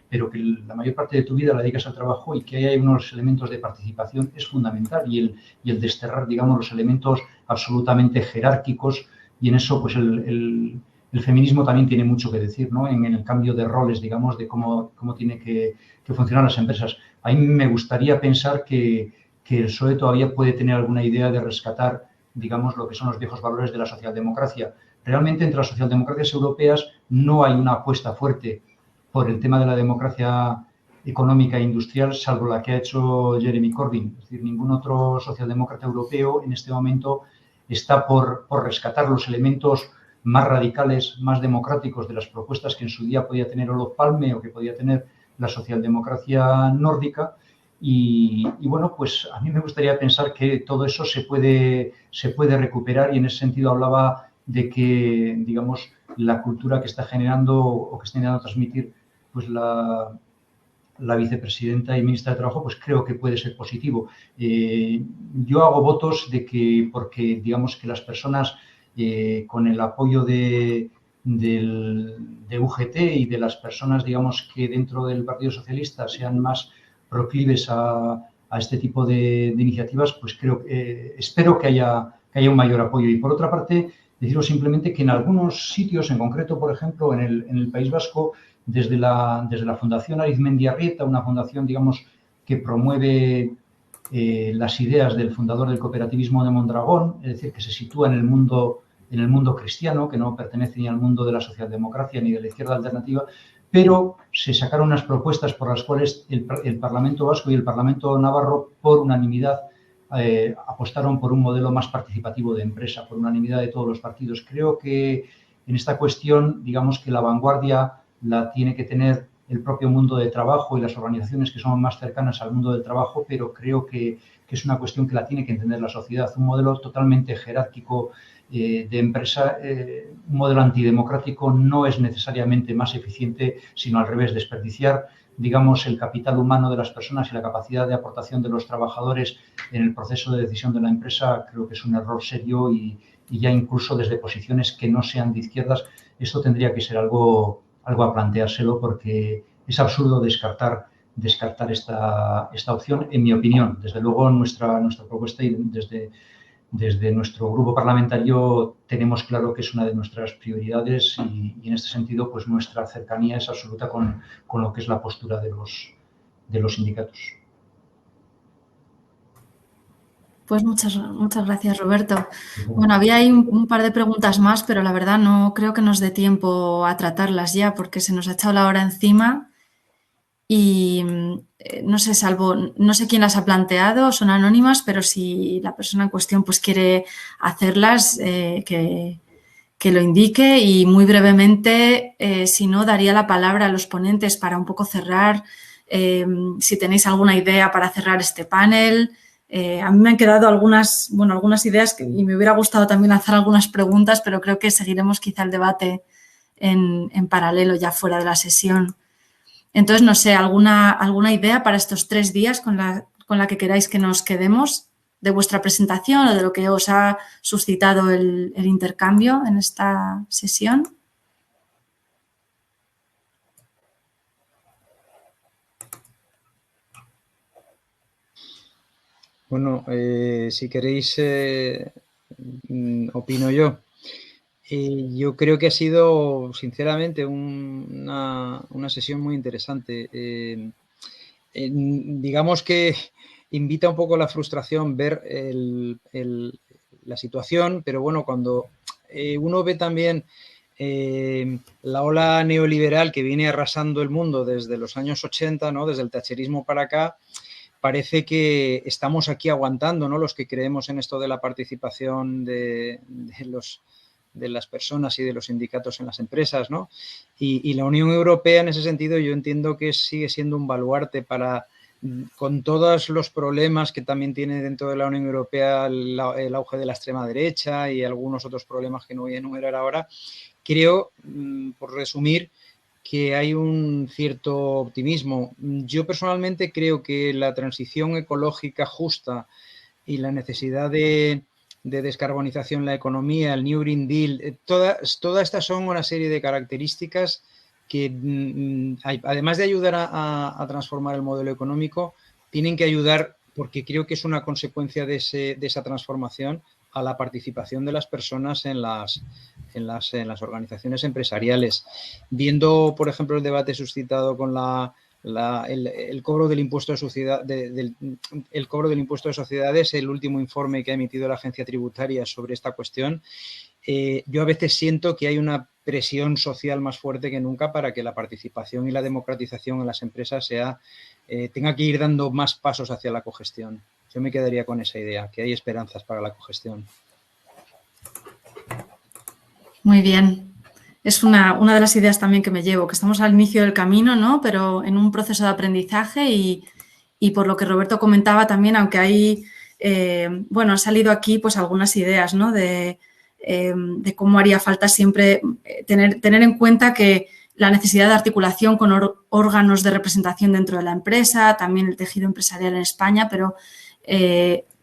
pero que la mayor parte de tu vida la dedicas al trabajo y que haya unos elementos de participación es fundamental y el desterrar, digamos, los elementos absolutamente jerárquicos y en eso pues el feminismo también tiene mucho que decir, ¿no? En el cambio de roles, digamos, de cómo tiene que funcionar las empresas. A mí me gustaría pensar que el PSOE todavía puede tener alguna idea de rescatar, digamos, lo que son los viejos valores de la socialdemocracia. Realmente entre las socialdemocracias europeas no hay una apuesta fuerte por el tema de la democracia económica e industrial, salvo la que ha hecho Jeremy Corbyn. Es decir, ningún otro socialdemócrata europeo en este momento está por rescatar los elementos más radicales, más democráticos de las propuestas que en su día podía tener Olof Palme o que podía tener la socialdemocracia nórdica. Y bueno, pues a mí me gustaría pensar que todo eso se puede recuperar y en ese sentido hablaba de que, digamos, la cultura que está generando o que está intentando transmitir pues la vicepresidenta y ministra de Trabajo, pues creo que puede ser positivo. Yo hago votos de que, porque digamos que las personas con el apoyo de UGT y de las personas, digamos, que dentro del Partido Socialista sean más proclives a este tipo de iniciativas, pues espero que haya un mayor apoyo. Y por otra parte, deciros simplemente que en algunos sitios, en concreto, por ejemplo, en el País Vasco, desde la Fundación Arizmendiarrieta, una fundación, digamos, que promueve las ideas del fundador del cooperativismo de Mondragón, es decir, que se sitúa en el mundo cristiano, que no pertenece ni al mundo de la socialdemocracia ni de la izquierda alternativa, pero se sacaron unas propuestas por las cuales el Parlamento Vasco y el Parlamento Navarro, por unanimidad, apostaron por un modelo más participativo de empresa, por unanimidad de todos los partidos. Creo que en esta cuestión, digamos que la vanguardia la tiene que tener el propio mundo de trabajo y las organizaciones que son más cercanas al mundo del trabajo, pero creo que es una cuestión que la tiene que entender la sociedad. Un modelo totalmente jerárquico de empresa, un modelo antidemocrático no es necesariamente más eficiente, sino al revés, desperdiciar digamos, el capital humano de las personas y la capacidad de aportación de los trabajadores en el proceso de decisión de la empresa, creo que es un error serio y ya incluso desde posiciones que no sean de izquierdas, esto tendría que ser algo a planteárselo, porque es absurdo descartar esta opción, en mi opinión. Desde luego, nuestra propuesta y desde nuestro grupo parlamentario tenemos claro que es una de nuestras prioridades y en este sentido, pues nuestra cercanía es absoluta con lo que es la postura de los sindicatos. Pues muchas gracias, Roberto. Bueno, había ahí un par de preguntas más, pero la verdad no creo que nos dé tiempo a tratarlas ya, porque se nos ha echado la hora encima y no sé, no sé quién las ha planteado, son anónimas, pero si la persona en cuestión pues quiere hacerlas, que lo indique, y muy brevemente, si no, daría la palabra a los ponentes para un poco cerrar, si tenéis alguna idea para cerrar este panel. A mí me han quedado algunas ideas y me hubiera gustado también hacer algunas preguntas, pero creo que seguiremos quizá el debate en paralelo ya fuera de la sesión. Entonces, no sé, ¿alguna idea para estos 3 días con la que queráis que nos quedemos de vuestra presentación o de lo que os ha suscitado el intercambio en esta sesión? Bueno, si queréis, opino yo. Yo creo que ha sido, sinceramente, una sesión muy interesante. Digamos que invita un poco a la frustración ver la situación, pero bueno, cuando uno ve también la ola neoliberal que viene arrasando el mundo desde los años 80, ¿no? Desde el thatcherismo para acá, parece que estamos aquí aguantando, ¿no? Los que creemos en esto de la participación de las personas y de los sindicatos en las empresas, ¿no? Y la Unión Europea, en ese sentido, yo entiendo que sigue siendo un baluarte para, con todos los problemas que también tiene dentro de la Unión Europea el auge de la extrema derecha y algunos otros problemas que no voy a enumerar ahora, creo, por resumir, que hay un cierto optimismo. Yo personalmente creo que la transición ecológica justa y la necesidad de descarbonización, la economía, el New Green Deal, todas estas son una serie de características que, además de ayudar a transformar el modelo económico, tienen que ayudar, porque creo que es una consecuencia de esa transformación, a la participación de las personas en las organizaciones empresariales. Viendo, por ejemplo, el debate suscitado con el cobro del impuesto de el cobro del impuesto de sociedades, el último informe que ha emitido la agencia tributaria sobre esta cuestión, yo a veces siento que hay una presión social más fuerte que nunca para que la participación y la democratización en las empresas tenga que ir dando más pasos hacia la cogestión. Yo me quedaría con esa idea, que hay esperanzas para la cogestión. Muy bien. Es una de las ideas también que me llevo, que estamos al inicio del camino, ¿no? Pero en un proceso de aprendizaje y por lo que Roberto comentaba también, aunque hay, han salido aquí pues algunas ideas, ¿no? De cómo haría falta siempre tener en cuenta que la necesidad de articulación con órganos de representación dentro de la empresa, también el tejido empresarial en España, pero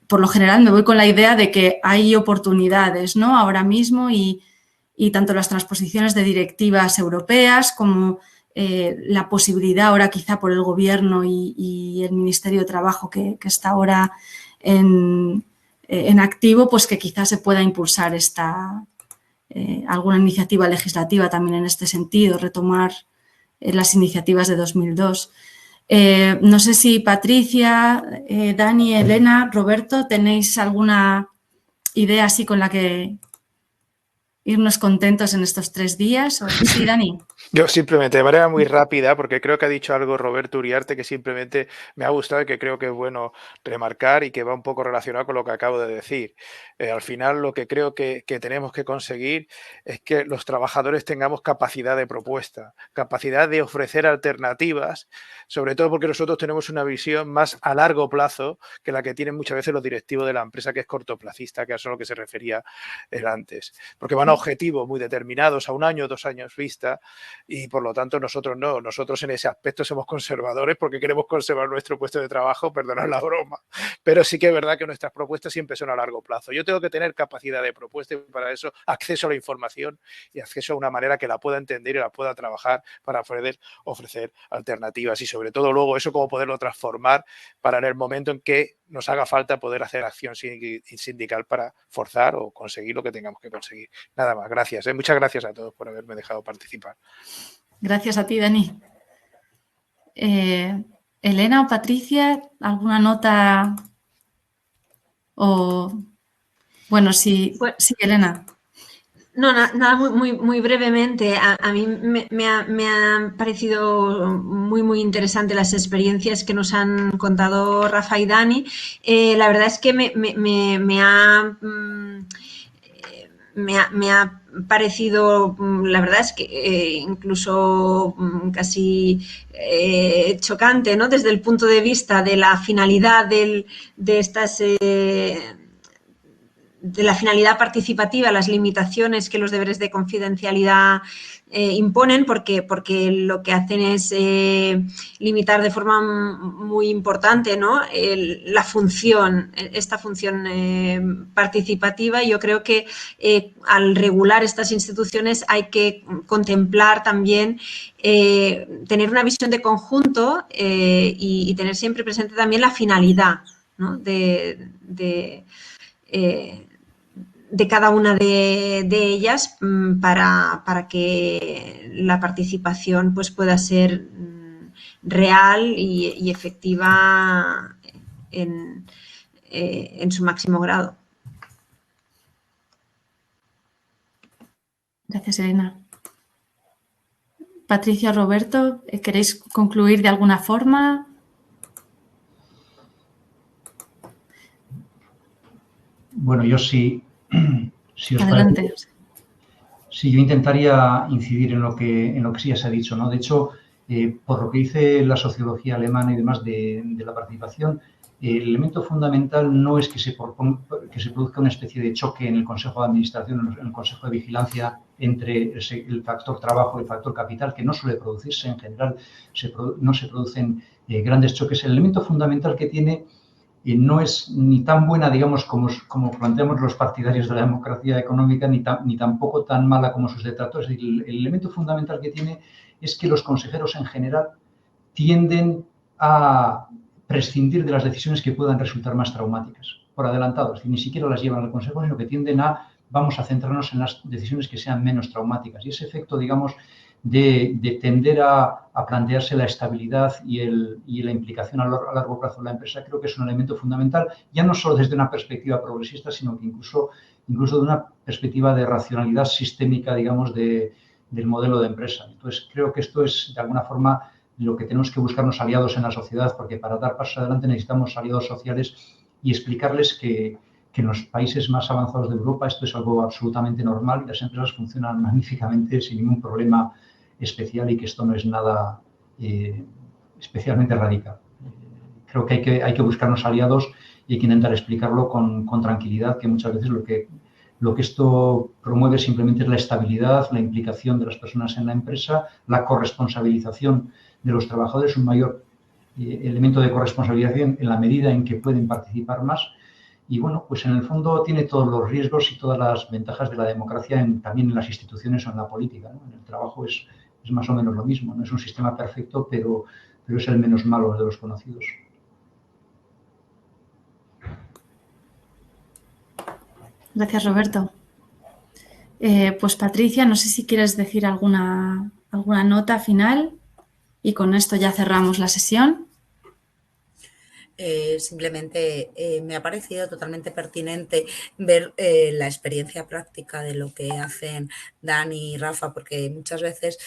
por lo general me voy con la idea de que hay oportunidades, ¿no? Ahora mismo y tanto las transposiciones de directivas europeas como la posibilidad ahora quizá por el Gobierno y el Ministerio de Trabajo que está ahora en activo, pues que quizás se pueda impulsar alguna iniciativa legislativa también en este sentido, retomar las iniciativas de 2002. No sé si Patricia, Dani, Elena, Roberto, ¿tenéis alguna idea así con la que irnos contentos en estos 3 días? Sí, Dani. Yo simplemente, de manera muy rápida, porque creo que ha dicho algo Roberto Uriarte que simplemente me ha gustado y que creo que es bueno remarcar y que va un poco relacionado con lo que acabo de decir. Al final, lo que creo que tenemos que conseguir es que los trabajadores tengamos capacidad de propuesta, capacidad de ofrecer alternativas, sobre todo porque nosotros tenemos una visión más a largo plazo que la que tienen muchas veces los directivos de la empresa, que es cortoplacista, que es a lo que se refería él antes. Porque van a objetivos muy determinados a 1 año, 2 años vista, y por lo tanto nosotros no, nosotros en ese aspecto somos conservadores porque queremos conservar nuestro puesto de trabajo, perdonad la broma, pero sí que es verdad que nuestras propuestas siempre son a largo plazo. Yo tengo que tener capacidad de propuesta y para eso acceso a la información y acceso a una manera que la pueda entender y la pueda trabajar para ofrecer alternativas y sobre todo luego eso cómo poderlo transformar para en el momento en que nos haga falta poder hacer acción sindical para forzar o conseguir lo que tengamos que conseguir. Nada más, gracias. Muchas gracias a todos por haberme dejado participar. Gracias a ti, Dani. Elena o Patricia, ¿alguna nota? O bueno, sí, Elena. No, nada, muy brevemente. A mí me ha parecido muy interesante las experiencias que nos han contado Rafa y Dani. La verdad es que me ha parecido, la verdad es que incluso casi chocante, ¿no? Desde el punto de vista de la finalidad de estas... de la finalidad participativa, las limitaciones que los deberes de confidencialidad imponen, porque lo que hacen es limitar de forma muy importante, ¿no? Esta función participativa. Yo creo que al regular estas instituciones hay que contemplar también tener una visión de conjunto y tener siempre presente también la finalidad, ¿no? de cada una de ellas para que la participación pues, pueda ser real y efectiva en su máximo grado. Gracias, Elena. Patricia, Roberto, ¿queréis concluir de alguna forma? Bueno, yo sí. Si os Adelante. parece, sí, yo intentaría incidir en lo que sí ya se ha dicho, ¿no? De hecho, por lo que dice la sociología alemana y demás de la participación, el elemento fundamental no es que se produzca una especie de choque en el Consejo de Administración, en el Consejo de Vigilancia entre el factor trabajo y el factor capital, que no suele producirse en general, no se producen grandes choques. El elemento fundamental que tiene no es ni tan buena, digamos, como planteamos los partidarios de la democracia económica, ni tampoco tan mala como sus detractores. El elemento fundamental que tiene es que los consejeros en general tienden a prescindir de las decisiones que puedan resultar más traumáticas, por adelantado. Es decir, ni siquiera las llevan al consejo, sino que tienden a vamos a centrarnos en las decisiones que sean menos traumáticas. Y ese efecto, digamos, de tender a plantearse la estabilidad y la implicación a largo plazo de la empresa, creo que es un elemento fundamental, ya no solo desde una perspectiva progresista, sino que incluso de una perspectiva de racionalidad sistémica, digamos, del modelo de empresa. Entonces, creo que esto es, de alguna forma, lo que tenemos que buscarnos aliados en la sociedad, porque para dar pasos adelante necesitamos aliados sociales y explicarles que en los países más avanzados de Europa esto es algo absolutamente normal y las empresas funcionan magníficamente sin ningún problema especial y que esto no es nada especialmente radical. Creo que hay que buscarnos aliados y hay que intentar explicarlo con tranquilidad, que muchas veces lo que esto promueve simplemente es la estabilidad, la implicación de las personas en la empresa, la corresponsabilización de los trabajadores, un mayor elemento de corresponsabilización en la medida en que pueden participar más. Y bueno, pues en el fondo tiene todos los riesgos y todas las ventajas de la democracia también en las instituciones o en la política, ¿no? En el trabajo es más o menos lo mismo. No es un sistema perfecto, pero es el menos malo de los conocidos. Gracias, Roberto. Pues Patricia, no sé si quieres decir alguna nota final y con esto ya cerramos la sesión. Simplemente me ha parecido totalmente pertinente ver la experiencia práctica de lo que hacen Dani y Rafa, porque muchas veces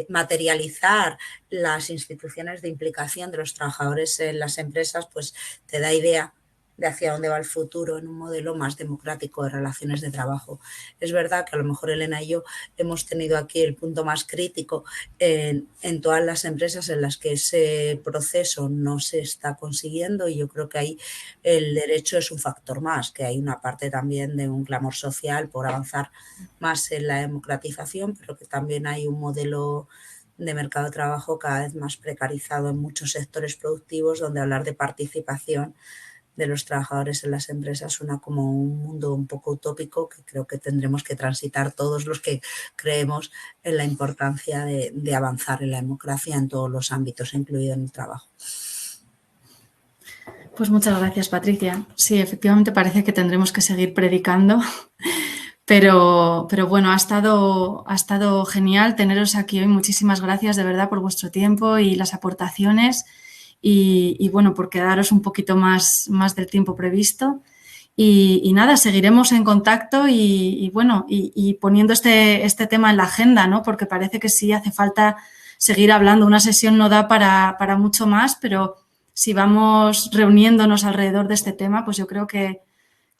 materializar las instituciones de implicación de los trabajadores en las empresas pues te da idea de hacia dónde va el futuro en un modelo más democrático de relaciones de trabajo. Es verdad que a lo mejor Elena y yo hemos tenido aquí el punto más crítico en todas las empresas en las que ese proceso no se está consiguiendo, y yo creo que ahí el derecho es un factor más, que hay una parte también de un clamor social por avanzar más en la democratización, pero que también hay un modelo de mercado de trabajo cada vez más precarizado en muchos sectores productivos, donde hablar de participación de los trabajadores en las empresas suena como un mundo un poco utópico, que creo que tendremos que transitar todos los que creemos en la importancia de avanzar en la democracia en todos los ámbitos, incluido en el trabajo. Pues muchas gracias, Patricia. Sí, efectivamente parece que tendremos que seguir predicando, pero bueno, ha estado genial teneros aquí hoy. Muchísimas gracias de verdad por vuestro tiempo y las aportaciones. Y bueno, por quedaros un poquito más del tiempo previsto. Y nada, seguiremos en contacto y poniendo este tema en la agenda, ¿no? Porque parece que sí hace falta seguir hablando. Una sesión no da para mucho más, pero si vamos reuniéndonos alrededor de este tema, pues yo creo que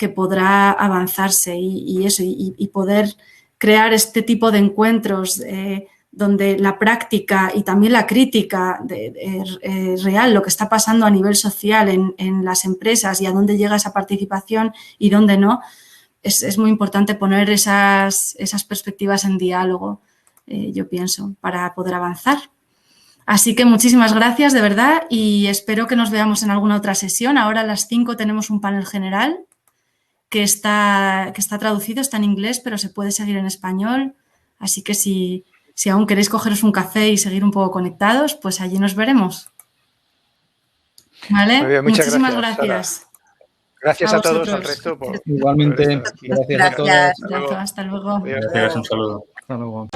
podrá avanzarse y poder crear este tipo de encuentros donde la práctica y también la crítica real, lo que está pasando a nivel social en las empresas y a dónde llega esa participación y dónde no, es muy importante poner esas perspectivas en diálogo, yo pienso, para poder avanzar. Así que muchísimas gracias, de verdad, y espero que nos veamos en alguna otra sesión. Ahora a las 5 tenemos un panel general que está traducido, está en inglés, pero se puede seguir en español. Así que si aún queréis cogeros un café y seguir un poco conectados, pues allí nos veremos. ¿Vale? Muy bien, muchísimas gracias. Gracias a todos, al resto. Igualmente, gracias a todos. Hasta luego. Gracias, un saludo. Hasta luego.